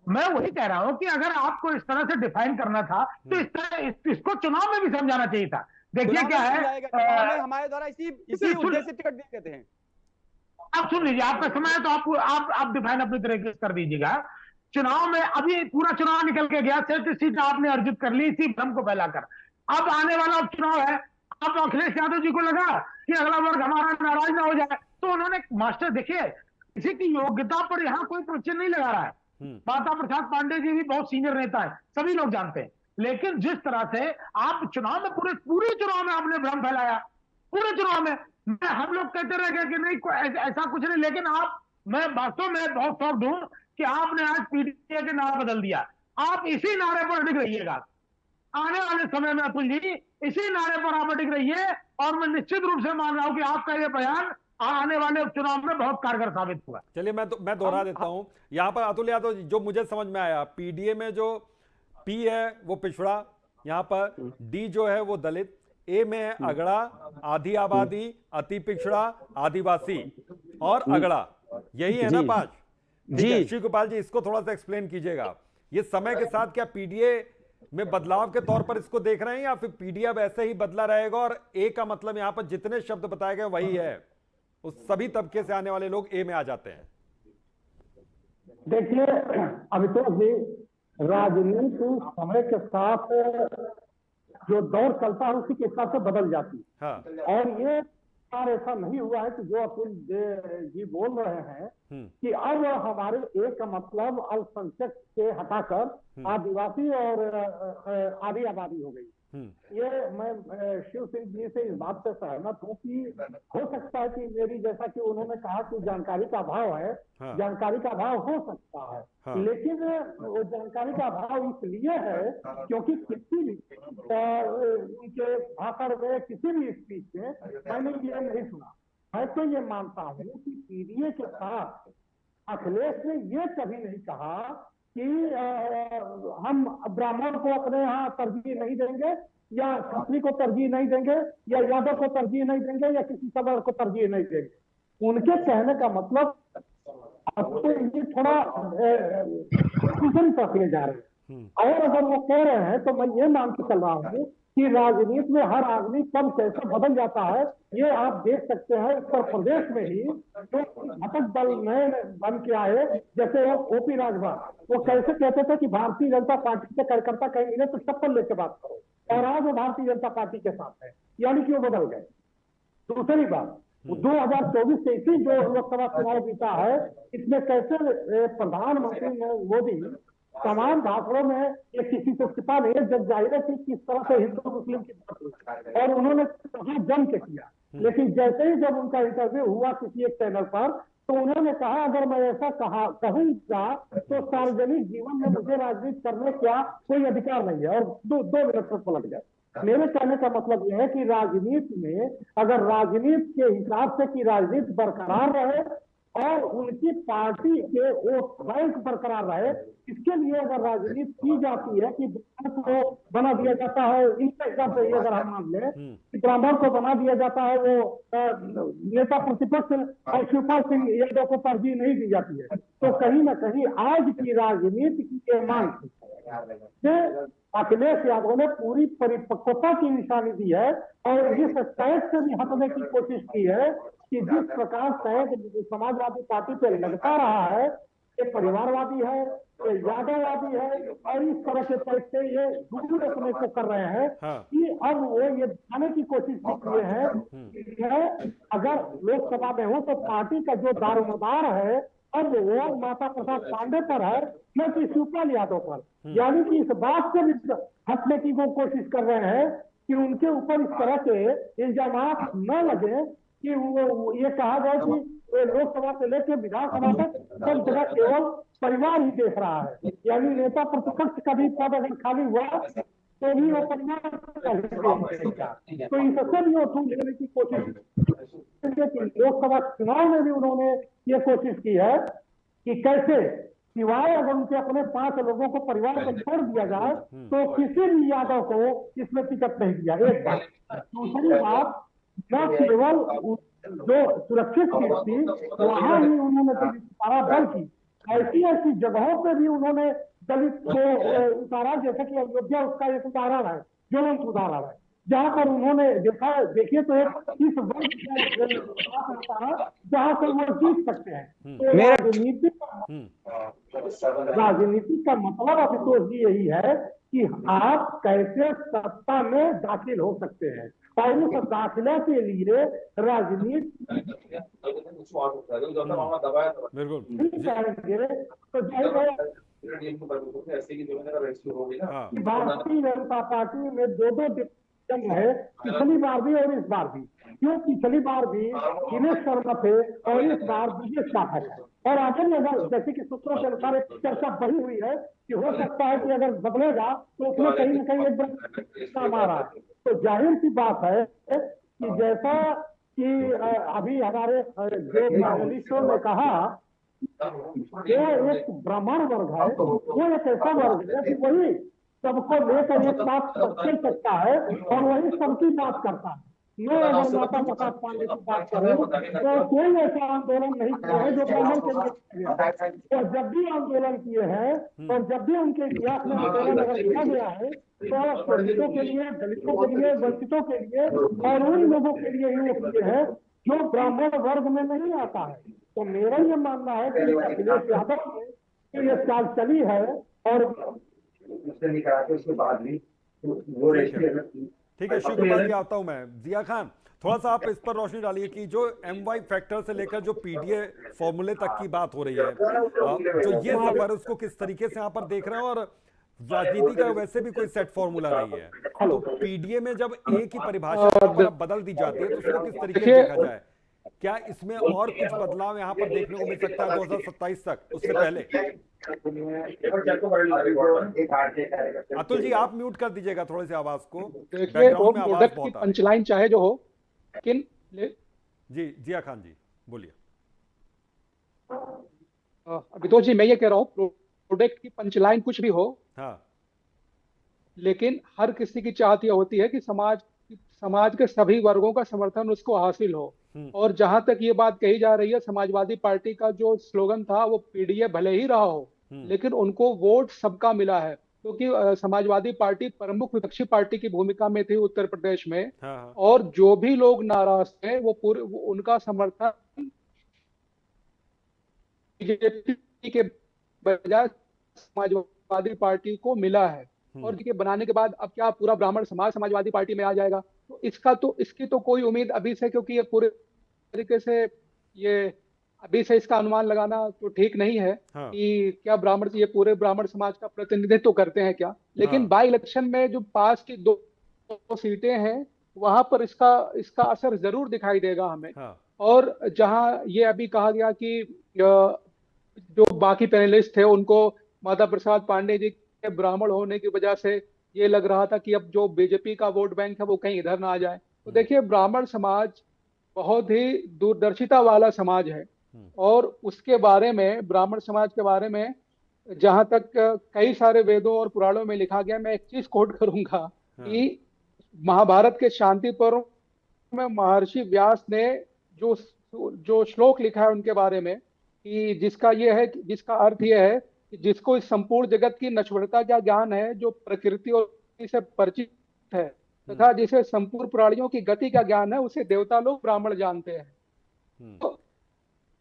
मैं वही कह रहा हूं कि अगर आपको इस तरह से डिफाइन करना था तो इस तरह इसको चुनाव में भी समझाना चाहिए था। देखिए क्या है, हमारे द्वारा इसी उद्देश्य से टिकट दिए थे। आप सुन लीजिए, आपका समय है तो आप डिफाइन अपनी तरीके से कर दीजिएगा। चुनाव में अभी पूरा चुनाव निकल के गया, 37 सीट आपने अर्जित कर ली इसी भ्रम को फैलाकर। अब आने वाला उपचुनाव है, अब अखिलेश यादव जी को लगा कि अगला वर्ग हमारा नाराज ना हो जाए, तो उन्होंने मास्टर, देखिए किसी की योग्यता पर यहाँ कोई क्वेश्चन नहीं लगा रहा है। माता प्रसाद पांडे जी भी बहुत सीनियर नेता है, सभी लोग जानते हैं, लेकिन जिस तरह से आप चुनाव में पूरे चुनाव में आपने भ्रम फैलाया, पूरे चुनाव में हम लोग कहते रह गए कि नहीं ऐसा कुछ नहीं, लेकिन मैं वास्तव में बहुत शौक दूं कि आपने आज पीडीए के नारा बदल दिया। आप इसी नारे पर अडिग रहिएगा आने वाले समय में, अतुल जी इसी नारे पर आप अडिग रहिए, और मैं निश्चित रूप से मान रहा हूं कि आपका यह बयान आने वाले उपचुनाव में बहुत कारगर साबित हुआ। चलिए मैं दोहरा देता हूं यहाँ पर अतुल यादव, जो मुझे समझ में आया, पीडीए में जो पी है वो पिछड़ा, यहाँ पर डी जो है वो दलित, ए में है अगड़ा, आधी आबादी, अति पिछड़ा, आदिवासी और अगड़ा, यही है ना 5? जी श्री गोपाल जी, इसको थोड़ा सा एक्सप्लेन कीजिएगा। ये समय के साथ क्या पीडीए में बदलाव के तौर पर इसको देख रहे हैं, या फिर पीडीए वैसे ही बदला रहेगा और ए का मतलब यहाँ पर जितने शब्द बताए गए वही है, उस सभी तबके से आने वाले लोग ए में आ जाते हैं? देखिए अमितोष जी, राजनीति समय के साथ जो दौर चलता है उसी के हिसाब से बदल जाती है। हाँ। और ये ऐसा नहीं हुआ है कि जो अतुल जी बोल रहे हैं कि अब हमारे ए का मतलब अल्पसंख्यक से हटाकर आदिवासी और आदि आबादी हो गई। ये मैं शिव सिंह जी से इस बात से सहमत हूँ कि हो सकता है कि मेरी, जैसा कि उन्होंने कहा कि जानकारी का अभाव है, हाँ। जानकारी का अभाव हो सकता है, हाँ। लेकिन वो जानकारी का अभाव इसलिए है क्योंकि किसी भी उनके भाषण में, किसी भी स्पीच में मैंने ये नहीं सुना। मैं तो ये मानता हूँ कि पीडीए के साथ अखिलेश ने ये कभी नहीं कहा कि हम ब्राह्मण को अपने यहाँ तरजीह नहीं देंगे, या खत्री को तरजीह नहीं देंगे, या यादव को तरजीह नहीं देंगे, या किसी सबर को तरजीह नहीं देंगे। उनके कहने का मतलब ये थोड़ा ले जा रहे हैं। और अगर वो कह रहे हैं तो मैं ये मान के चल रहा हूँ कि राजनीति में हर आदमी कब कैसे बदल जाता है, ये आप देख सकते हैं। उत्तर प्रदेश में ही जो घटक दल में बन के आए, जैसे वो ओपी राजभर, वो कैसे कहते थे कि भारतीय जनता पार्टी के कार्यकर्ता कहीं मिले तो चप्पल लेके बात करो, और आज वो भारतीय जनता पार्टी के साथ है, यानी कि वो बदल गए। दूसरी बात, 2024 से इसी जो लोकसभा चुनाव जीता है, इसमें कैसे प्रधानमंत्री मोदी तमाम भाषणों में ये किसी से छिपा नहीं है, जब जाहिर है कि किस तरह से हिंदू मुस्लिम की बात हुई और उन्होंने कहा जम के किया। लेकिन जैसे ही जब उनका इंटरव्यू हुआ किसी एक चैनल पर, तो उन्होंने कहा अगर मैं ऐसा कहूंगा तो सार्वजनिक जीवन में मुझे राजनीति करने का कोई अधिकार नहीं है, और दो मिनट तक पलट गया। मेरे कहने का मतलब यह है कि राजनीति में अगर राजनीति के हिसाब से कि राजनीति बरकरार रहे और उनकी पार्टी के वोट बैंक बरकरार रहे, इसके लिए अगर राजनीति की जाती है कि ब्राह्मण को बना दिया जाता है, इनका एग्जाम्पल अगर हम मान लें कि ब्राह्मण को बना दिया जाता है, वो नेता प्रतिपक्ष और शिवपाल सिंह यादव को तरजीह नहीं दी जाती है, तो कहीं ना कहीं आज की राजनीति की ये मांग थी। अखिलेश यादव ने पूरी परिपक्वता की निशानी दी है और इस तय से भी हटने की कोशिश की है कि जिस प्रकार तय समाजवादी पार्टी पे लगता रहा है ये परिवारवादी है, ये यादववादी है और इस तरह के तय से ये दूर रखने को कर रहे हैं कि अब वो ये दिखाने की कोशिश किए हैं कि अगर लोकसभा में हो तो पार्टी का जो दारोमदार है अब वो माता प्रसाद पांडे पर है न कि शिवपाल यादव पर। यानी कि इस बात से भी हटने की वो कोशिश कर रहे हैं कि उनके ऊपर इस तरह के इल्जाम न लगे कि वो ये कहा जाए कि लोकसभा से लेकर विधानसभा तक सब जगह केवल परिवार ही देख रहा है। यानी नेता प्रतिपक्ष का भी पद अगर खाली हुआ तो भी वो परिवार तो इससे भी वो छूट लेने की कोशिश। लोकसभा चुनाव में भी उन्होंने ये कोशिश की है कि कैसे सिवाय अगर उनके अपने 5 लोगों को परिवार को छोड़ दिया जाए तो किसी भी यादव को इसमें टिकट नहीं दिया। एक बात। दूसरी बात, न केवल जो सुरक्षित सीट थी वहां ही उन्होंने उतारा, बल्कि ऐसी ऐसी जगहों पे भी उन्होंने दलित को उतारा, जैसे कि अयोध्या उसका एक उदाहरण है, ज्वलंत उदाहरण है, जहां पर उन्होंने देखा देखिए तो एक इस वर्ग जहां से वो जीत सकते हैं। तो राजनीति का मतलब आशुतोष जी यही है कि आप कैसे सत्ता में दाखिल हो सकते हैं और उस दाखिला के लिए राजनीति तो भारतीय जनता पार्टी में 2-2 है, पिछली बार भी और इस बार भी। क्यों? पिछली बार भी दिनेश शर्मा थे और इस बार ब्रजेश पाठक है। और आगे अगर जैसे कि सूत्रों के अनुसार एक चर्चा बढ़ी हुई है कि हो सकता है कि अगर बदलेगा तो उसमें कहीं ना कहीं एक नाम आ रहा है। तो जाहिर सी बात है कि जैसा कि अभी हमारे जो पैनलिस्टों ने कहा वो एक ब्राह्मण वर्ग है, वो एक ऐसा वर्ग है कि वही सबको लेकर एक बात कर सकता है और वही सबकी बात करता है। मैं अगर माता प्रसाद पांडे की बात करूं तो कोई ऐसा आंदोलन नहीं किया है जो ब्राह्मण के लिए, और जब भी आंदोलन किए हैं और जब भी उनके इतिहास में आंदोलन अगर किया गया है तो पंडितों के लिए, दलितों के लिए, वंचितों के लिए और उन लोगों के लिए ही वो किए हैं जो ब्राह्मण वर्ग में नहीं आता है। तो मेरा ये मानना है कि अखिलेश यादव ने ये चाल चली है और उसके बाद भी वो ठीक है। शिवपाल जी आता हूं मैं। जिया खान, थोड़ा सा आप इस पर रोशनी डालिए कि जो MY फैक्टर से लेकर जो PDA फॉर्मूले तक की बात हो रही है, जो ये सफर उसको किस तरीके से यहाँ पर देख रहे हैं। और राजनीति का वैसे भी कोई सेट फॉर्मूला नहीं है, तो PDA में जब एक ही परिभाषा बदल दी जाती है तो उसको किस तरीके से देखा जाए? क्या इसमें और कुछ बदलाव यहाँ पर देखने को मिल सकता है 2027 तक, उससे पहले? अतुल जी आप म्यूट कर दीजिएगा थोड़े से आवाज को, बैकग्राउंड में आवाज बहुत आ रही है। पंचलाइन चाहे जो हो, लेकिन जी जिया खान जी बोलिए। अभितोष जी मैं ये कह रहा हूँ, प्रोडक्ट की पंचलाइन कुछ भी हो, हाँ, लेकिन हर किसी की चाहत यह होती है कि समाज के सभी वर्गों का समर्थन उसको हासिल हो। और जहां तक ये बात कही जा रही है, समाजवादी पार्टी का जो स्लोगन था वो PDA भले ही रहा हो, लेकिन उनको वोट सबका मिला है, क्योंकि समाजवादी पार्टी प्रमुख विपक्षी पार्टी की भूमिका में थी उत्तर प्रदेश में। और जो भी लोग नाराज थे वो उनका समर्थन बीजेपी के बजाय समाजवादी पार्टी को मिला है। और के बनाने के बाद अब क्या पूरा ब्राह्मण समाज समाजवादी पार्टी में आ जाएगा? तो इसकी तो कोई उम्मीद अभी से, क्योंकि ये पूरे तरीके से ये अभी से इसका अनुमान लगाना तो ठीक नहीं है कि क्या ब्राह्मण ये पूरे ब्राह्मण समाज का प्रतिनिधित्व करते हैं क्या। लेकिन बाई इलेक्शन में जो पास की 2 सीटें हैं वहां पर इसका असर जरूर दिखाई देगा हमें। और जहां ये अभी कहा गया कि जो बाकी पैनलिस्ट थे उनको माता प्रसाद पांडे जी के ब्राह्मण होने की वजह से ये लग रहा था कि अब जो बीजेपी का वोट बैंक है वो कहीं इधर ना आ जाए। तो देखिए, ब्राह्मण समाज बहुत ही दूरदर्शिता वाला समाज है और उसके बारे में, ब्राह्मण समाज के बारे में जहां तक कई सारे वेदों और पुराणों में लिखा गया, मैं एक चीज कोट करूंगा कि महाभारत के शांति पर्व में महर्षि व्यास ने जो जो श्लोक लिखा है उनके बारे में, कि जिसका ये है, जिसका अर्थ ये है कि जिसको इस संपूर्ण जगत की नश्वरता का ज्ञान है, जो प्रकृति और से परिचित है, तथा जिसे संपूर्ण प्राणियों की गति का ज्ञान है, उसे देवता लोग ब्राह्मण जानते हैं। तो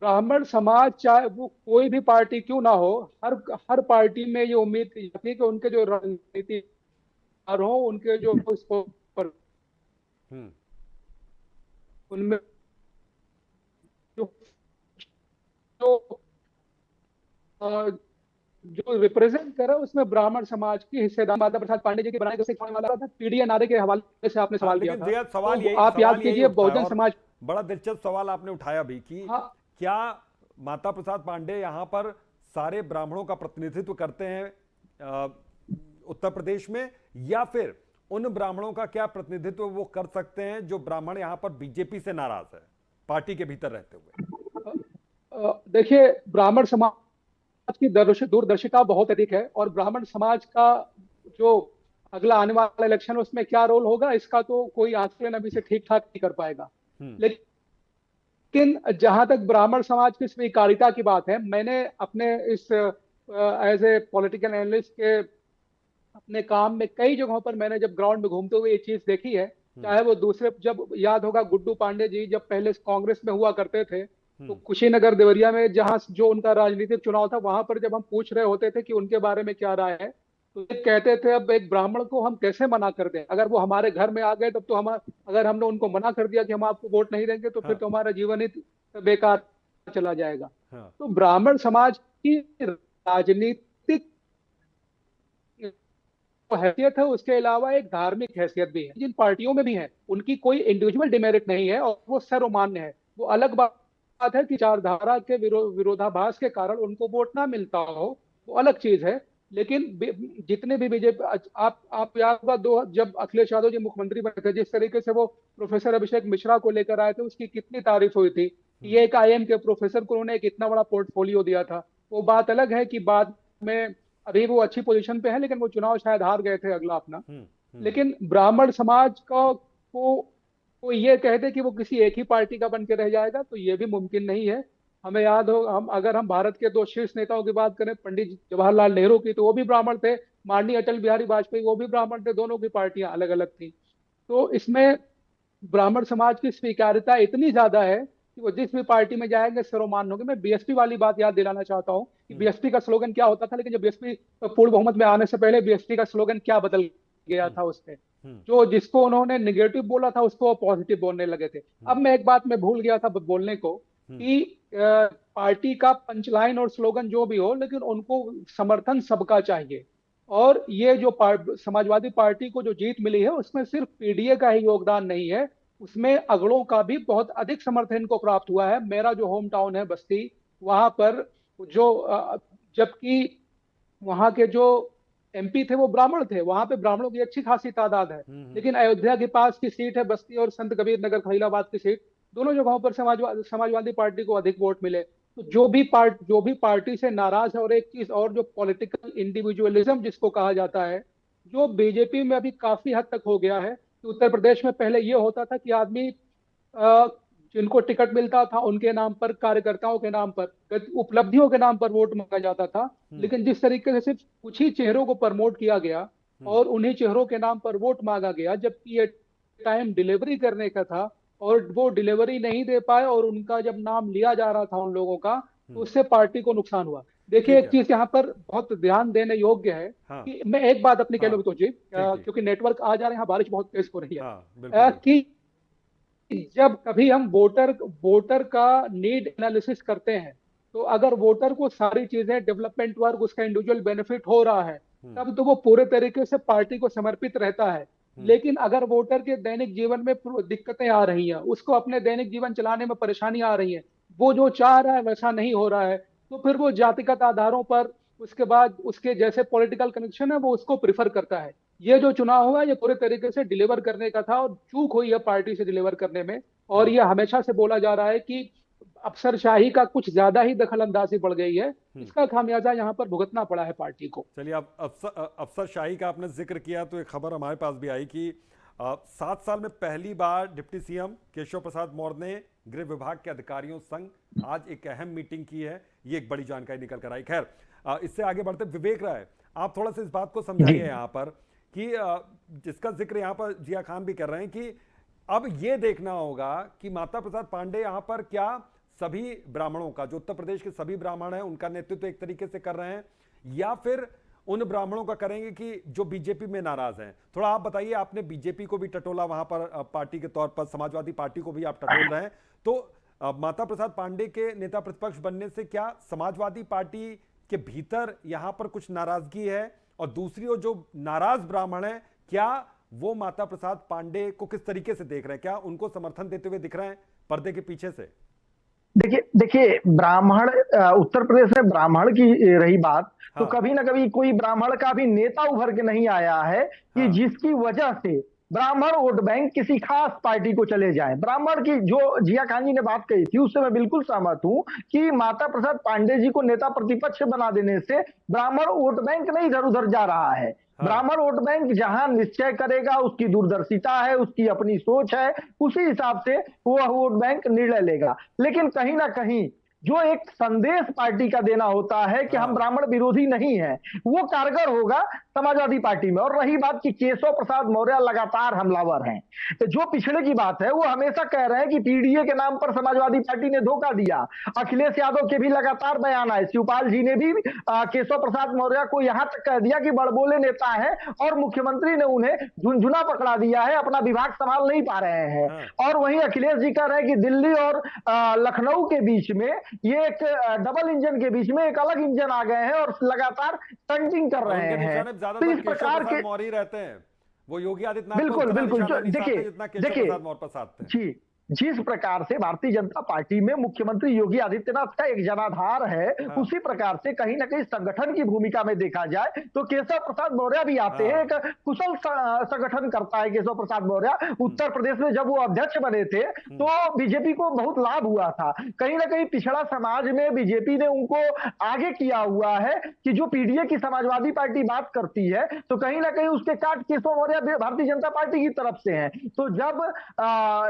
ब्राह्मण समाज, चाहे वो कोई भी पार्टी क्यों ना हो, हर पार्टी में ये उम्मीद की जाती है कि उनके जो राजनीति हो, उनके जो पर उनमें जो जो रिप्रेजेंट करे उसमें ब्राह्मण समाज की हिस्सेदारी। माता प्रसाद पांडे जी के बनाए गए वाला था, पीडीए नारे के हवाले से आपने सवाल किया था, सवाल तो आप याद कीजिए बहुजन समाज। बड़ा दिलचस्प सवाल आपने उठाया भी कि क्या माता प्रसाद पांडे यहाँ पर सारे ब्राह्मणों का प्रतिनिधित्व करते हैं उत्तर प्रदेश में, या फिर उन ब्राह्मणों का क्या प्रतिनिधित्व वो कर सकते हैं जो ब्राह्मण यहाँ पर बीजेपी से नाराज है पार्टी के भीतर रहते हुए? देखिए, ब्राह्मण समाज की दूरदर्शिता बहुत अधिक है, और ब्राह्मण समाज का जो अगला आने वाला इलेक्शन है उसमें क्या रोल होगा, इसका तो कोई आंकलन अभी से ठीक ठाक नहीं कर पाएगा। लेकिन जहां तक ब्राह्मण समाज की स्वीकारिता की बात है, मैंने अपने इस एज ए पॉलिटिकल एनालिस्ट के अपने काम में कई जगहों पर मैंने जब ग्राउंड में घूमते हुए ये चीज देखी है, चाहे वो दूसरे, जब याद होगा गुड्डू पांडे जी जब पहले कांग्रेस में हुआ करते थे, तो कुशीनगर देवरिया में जहां जो उनका राजनीतिक चुनाव था, वहां पर जब हम पूछ रहे होते थे कि उनके बारे में क्या राय है, तो कहते थे अब एक ब्राह्मण को हम कैसे मना कर दें, अगर वो हमारे घर में आ गए तब तो हम, अगर हमने उनको मना कर दिया कि हम आपको वोट नहीं देंगे तो फिर तो हमारा जीवन ही बेकार चला जाएगा। तो ब्राह्मण समाज की राजनीतिक हैसियत है, उसके अलावा एक धार्मिक हैसियत भी है, जिन पार्टियों में भी है उनकी कोई इंडिविजुअल डिमेरिट नहीं है और वो सर्वमान्य है। वो अलग बात है कि विचारधारा के विरोधाभास के कारण उनको वोट ना मिलता हो, वो अलग चीज है। लेकिन जितने भी बीजेपी, आप याद होगा जब अखिलेश यादव जी मुख्यमंत्री बने थे, जिस तरीके से वो प्रोफेसर अभिषेक मिश्रा को लेकर आए थे, उसकी कितनी तारीफ हुई थी। ये एक आईएम के प्रोफेसर को उन्होंने एक इतना बड़ा पोर्टफोलियो दिया था। वो बात अलग है कि बाद में अभी वो अच्छी पोजीशन पे है, लेकिन वो चुनाव शायद हार गए थे अगला अपना। लेकिन ब्राह्मण समाज को ये कहते कि वो किसी एक ही पार्टी का बन के रह जाएगा, तो ये भी मुमकिन नहीं है। हमें याद हो, अगर हम भारत के दो शीर्ष नेताओं की बात करें, पंडित जवाहरलाल नेहरू की, तो वो भी ब्राह्मण थे, माननीय अटल बिहारी वाजपेयी वो भी ब्राह्मण थे, दोनों की पार्टियां अलग अलग थी। तो इसमें ब्राह्मण समाज की स्वीकार्यता इतनी ज्यादा है कि वो जिस भी पार्टी में जाएंगे सर्वमान्य होंगे। मैं बीएसपी वाली बात याद दिलाना चाहता हूँ कि बीएसपी का स्लोगन क्या होता था, लेकिन जब बीएसपी पूर्ण बहुमत में आने से पहले बीएसपी का स्लोगन क्या बदल गया था, उसमें जो जिसको उन्होंने निगेटिव बोला था उसको पॉजिटिव बोलने लगे थे। अब मैं एक बात मैं भूल गया था बोलने को कि पार्टी का पंचलाइन और स्लोगन जो भी हो, लेकिन उनको समर्थन सबका चाहिए। और ये जो समाजवादी पार्टी को जो जीत मिली है, उसमें सिर्फ पीडीए का ही योगदान नहीं है, उसमें अगड़ों का भी बहुत अधिक समर्थन को प्राप्त हुआ है। मेरा जो होम टाउन है बस्ती, वहां पर जो जबकि वहां के जो एमपी थे वो ब्राह्मण थे, वहां पे ब्राह्मणों की अच्छी खासी तादाद है। लेकिन अयोध्या के पास की सीट है बस्ती और संत कबीर नगर खलीलाबाद की सीट, दोनों जगहों पर समाजवादी पार्टी को अधिक वोट मिले। तो जो भी पार्टी से नाराज है, और एक चीज और, जो पॉलिटिकल इंडिविजुअलिज्म जिसको कहा जाता है, जो बीजेपी में अभी काफी हद तक हो गया है। कि उत्तर प्रदेश में पहले ये होता था कि आदमी जिनको टिकट मिलता था उनके नाम पर, कार्यकर्ताओं के नाम पर, उपलब्धियों के नाम पर वोट मांगा जाता था। लेकिन जिस तरीके से सिर्फ कुछ ही चेहरों को प्रमोट किया गया और उन्हीं चेहरों के नाम पर वोट मांगा गया, जबकि ये टाइम डिलीवरी करने का था और वो डिलीवरी नहीं दे पाए, और उनका जब नाम लिया जा रहा था उन लोगों का, तो उससे पार्टी को नुकसान हुआ। देखिए, एक चीज यहाँ पर बहुत ध्यान देने योग्य है कि मैं एक बात अपनी कह लूँ तो जी, क्योंकि नेटवर्क आ जा रहे हैं, यहाँ बारिश बहुत तेज हो रही है, कि जब कभी हम वोटर का नीड एनालिसिस करते हैं, तो अगर वोटर को सारी चीजें, डेवलपमेंट वर्क, उसका इंडिविजुअल बेनिफिट हो रहा है, तब तो वो पूरे तरीके से पार्टी को समर्पित रहता है। लेकिन अगर वोटर के दैनिक जीवन में दिक्कतें आ रही हैं, उसको अपने दैनिक जीवन चलाने में परेशानी आ रही है, वो जो चाह रहा है वैसा नहीं हो रहा है, तो फिर वो जातिगत आधारों पर, उसके बाद उसके जैसे पॉलिटिकल कनेक्शन है, वो उसको प्रिफर करता है। ये जो चुनाव हुआ, ये पूरे तरीके से डिलीवर करने का था, और चूक हुई है पार्टी से डिलीवर करने में। और ये हमेशा से बोला जा रहा है कि अफसरशाही का कुछ ज्यादा ही दखल अंदाजी बढ़ गई है। इसका खामियाजा यहाँ पर भुगतना पड़ा है पार्टी को। चलिए, अब अफसरशाही का आपने जिक्र किया तो एक खबर हमारे पास भी आई कि 7 साल में पहली बार डिप्टी सीएम केशव प्रसाद मौर्य ने गृह विभाग के अधिकारियों संग आज एक अहम मीटिंग की है। ये एक बड़ी जानकारी निकल कर आई। खैर, इससे आगे बढ़ते विवेक राय, आप थोड़ा सा इस बात को समझाइए यहाँ पर कि जिसका जिक्र यहाँ पर जिया खान भी कर रहे हैं कि अब ये देखना होगा कि माता प्रसाद पांडे यहाँ पर क्या सभी ब्राह्मणों का, जो उत्तर प्रदेश के सभी ब्राह्मण हैं, उनका नेतृत्व एक तरीके से कर रहे हैं, या फिर उन ब्राह्मणों का करेंगे कि जो बीजेपी में नाराज हैं। थोड़ा आप बताइए, आपने बीजेपी को भी टटोला वहां पर पार्टी के तौर पर, समाजवादी पार्टी को भी आप टटोल रहे हैं, तो माता प्रसाद पांडे के नेता प्रतिपक्ष बनने से क्या समाजवादी पार्टी के भीतर यहां पर कुछ नाराजगी है, और दूसरी ओर जो नाराज ब्राह्मण है, क्या वो माता प्रसाद पांडे को किस तरीके से देख रहे हैं? क्या उनको समर्थन देते हुए दिख रहे हैं पर्दे के पीछे से? देखिए ब्राह्मण, उत्तर प्रदेश में ब्राह्मण की रही बात, तो कभी ना कभी कोई ब्राह्मण का भी नेता उभर के नहीं आया है कि जिसकी वजह से ब्राह्मण वोट बैंक किसी खास पार्टी को चले जाए। ब्राह्मण की जो जिया खान जी ने बात कही थी उससे मैं बिल्कुल सहमत हूं कि माता प्रसाद पांडे जी को नेता प्रतिपक्ष बना देने से ब्राह्मण वोट बैंक नहीं इधर उधर जा रहा है। ब्राह्मण वोट बैंक जहां निश्चय करेगा, उसकी दूरदर्शिता है, उसकी अपनी सोच है, उसी हिसाब से वह वोट बैंक निर्णय लेगा। लेकिन कहीं ना कहीं जो एक संदेश पार्टी का देना होता है कि हम ब्राह्मण विरोधी नहीं है, वो कारगर होगा समाजवादी पार्टी में। और रही बात कि केशव प्रसाद मौर्य लगातार हमलावर हैं, तो जो पिछड़े की बात है वो हमेशा कह रहे हैं कि पीडीए के नाम पर समाजवादी पार्टी ने धोखा दिया। अखिलेश यादव के भी लगातार बयान आए, शिवपाल जी ने भी केशव प्रसाद मौर्य को यहां तक कह दिया कि बड़बोले नेता है, और मुख्यमंत्री ने उन्हें झुनझुना पकड़ा दिया है, अपना विभाग संभाल नहीं पा रहे हैं। और वहीं अखिलेश जी कह रहे हैं कि दिल्ली और लखनऊ के बीच में ये एक डबल इंजन के बीच में एक अलग इंजन आ गए हैं और लगातार स्टंटिंग कर रहे हैं। तो इस प्रकार के मौर्य रहते हैं, वो योगी आदित्यनाथ बिल्कुल देखिए जी, जिस प्रकार से भारतीय जनता पार्टी में मुख्यमंत्री योगी आदित्यनाथ का एक जनाधार है, उसी प्रकार से कहीं ना कहीं संगठन की भूमिका में देखा जाए तो केशव प्रसाद मौर्य भी आते हैं। एक कुशल संगठन करता है केशव प्रसाद मौर्य। उत्तर प्रदेश में जब वो अध्यक्ष बने थे तो बीजेपी को बहुत लाभ हुआ था। कहीं ना कहीं पिछड़ा समाज में बीजेपी ने उनको आगे किया हुआ है कि जो पीडीए की समाजवादी पार्टी बात करती है तो कहीं ना कहीं उसके काट केशव मौर्य भारतीय जनता पार्टी की तरफ से है। तो जब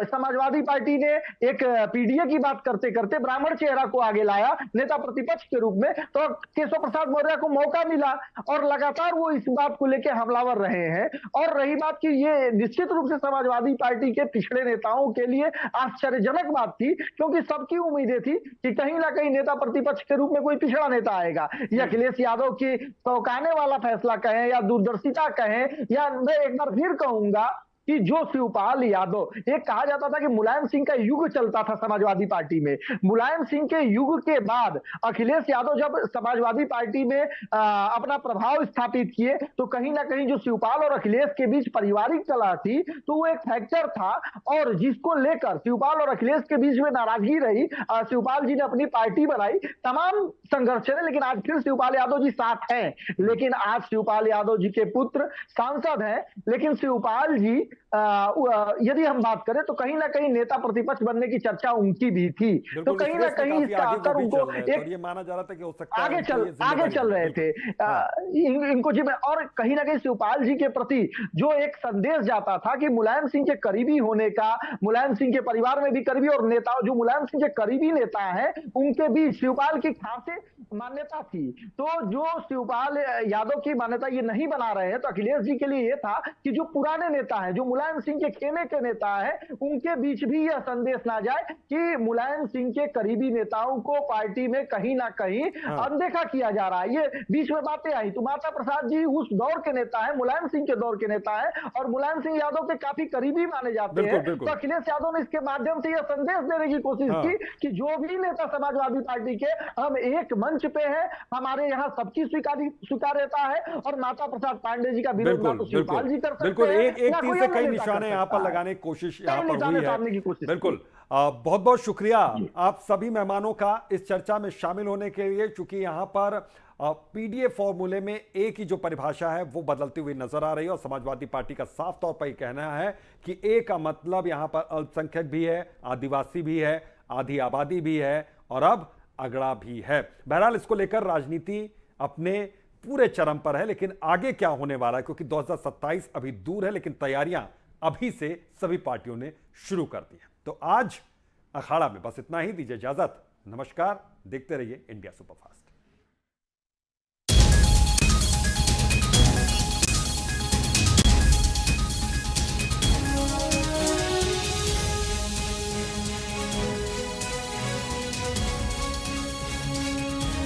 समाजवादी पार्टी ने एक पीडीए की बात करते करते ब्राह्मण चेहरा को आगे लाया नेता प्रतिपक्ष के रूप में, तो केशव प्रसाद मौर्य को मौका मिला और लगातार वो इस बात को लेकर हमलावर रहे हैं। और रही बात कि ये निश्चित रूप से समाजवादी पार्टी के पिछड़े नेताओं के लिए आश्चर्यजनक बात थी, क्योंकि सबकी उम्मीदें थी कि कहीं ना कहीं नेता प्रतिपक्ष के रूप में कोई पिछड़ा नेता आएगा। ये अखिलेश यादव की चौंकाने वाला फैसला कहें या दूरदर्शिता कहें, या मैं एक बार फिर कहूंगा कि जो शिवपाल यादव, एक कहा जाता था कि मुलायम सिंह का युग चलता था समाजवादी पार्टी में, मुलायम सिंह के युग के बाद अखिलेश यादव जब समाजवादी पार्टी में अपना प्रभाव स्थापित किए तो कहीं ना कहीं जो शिवपाल और अखिलेश के बीच पारिवारिक कलह थी तो वो एक फैक्टर था, और जिसको लेकर शिवपाल और अखिलेश के बीच में नाराजगी रही। शिवपाल जी ने अपनी पार्टी बनाई, तमाम संघर्ष है, लेकिन आज फिर शिवपाल यादव जी साथ हैं। लेकिन आज शिवपाल यादव जी के पुत्र सांसद हैं, लेकिन शिवपाल जी यदि हम बात करें तो कहीं ना कहीं नेता प्रतिपक्ष बनने की चर्चा उनकी भी थी। तो कहीं ना कहीं इसका असर उनको एक ये माना जा रहा था कि हो सकता है आगे चल रहे थे इनको जी में। और कहीं ना कहीं शिवपाल जी के प्रति जो एक संदेश जाता था कि मुलायम सिंह के करीबी होने का, मुलायम सिंह के परिवार में भी करीबी, और नेता जो मुलायम सिंह के करीबी नेता हैं उनके बीच शिवपाल की खासी मान्यता थी। तो जो शिवपाल यादव की मान्यता ये नहीं बना रहे हैं, तो अखिलेश जी के लिए ये था कि जो पुराने नेता हैं, जो मुलायम सिंह के खेमे के नेता है, उनके बीच भी यह संदेश ना जाए कि मुलायम सिंह के करीबी नेताओं को पार्टी में कहीं ना कहीं अनदेखा किया जा रहा है। ये बीच में बातें आई तो माता प्रसाद जी उस दौर के नेता है, मुलायम सिंह के दौर के नेता है, और मुलायम सिंह यादव के काफी करीबी माने जाते हैं। तो अखिलेश यादव ने इसके माध्यम से यह संदेश देने की कोशिश की कि जो भी नेता समाजवादी पार्टी के, हम एक मंच पे हैं, हमारे यहाँ सबकी स्वीकार्यता है, और माता प्रसाद पांडे जी का विरोध ना तो शिवपाल जी कर सकते हैं, एक तीर से कई निशाने यहाँ पर लगाने की कोशिश यहाँ पर हुई है। बिल्कुल, बहुत बहुत शुक्रिया आप सभी मेहमानों का इस चर्चा में शामिल होने के लिए, क्योंकि यहाँ पर पीडीए फॉर्मूले में एक ही जो परिभाषा है वो बदलती हुई नजर आ रही है, और समाजवादी पार्टी का साफ तौर पर कहना है कि ए का मतलब यहाँ पर अल्पसंख्यक भी है, आदिवासी भी है, आधी आबादी भी है और अब अगड़ा भी है। बहरहाल इसको लेकर राजनीति अपने पूरे चरम पर है, लेकिन आगे क्या होने वाला है, क्योंकि 2027 अभी दूर है, लेकिन तैयारियां अभी से सभी पार्टियों ने शुरू कर दी है। तो आज अखाड़ा में बस इतना ही, दीजिए इजाजत, नमस्कार। देखते रहिए इंडिया सुपरफास्ट।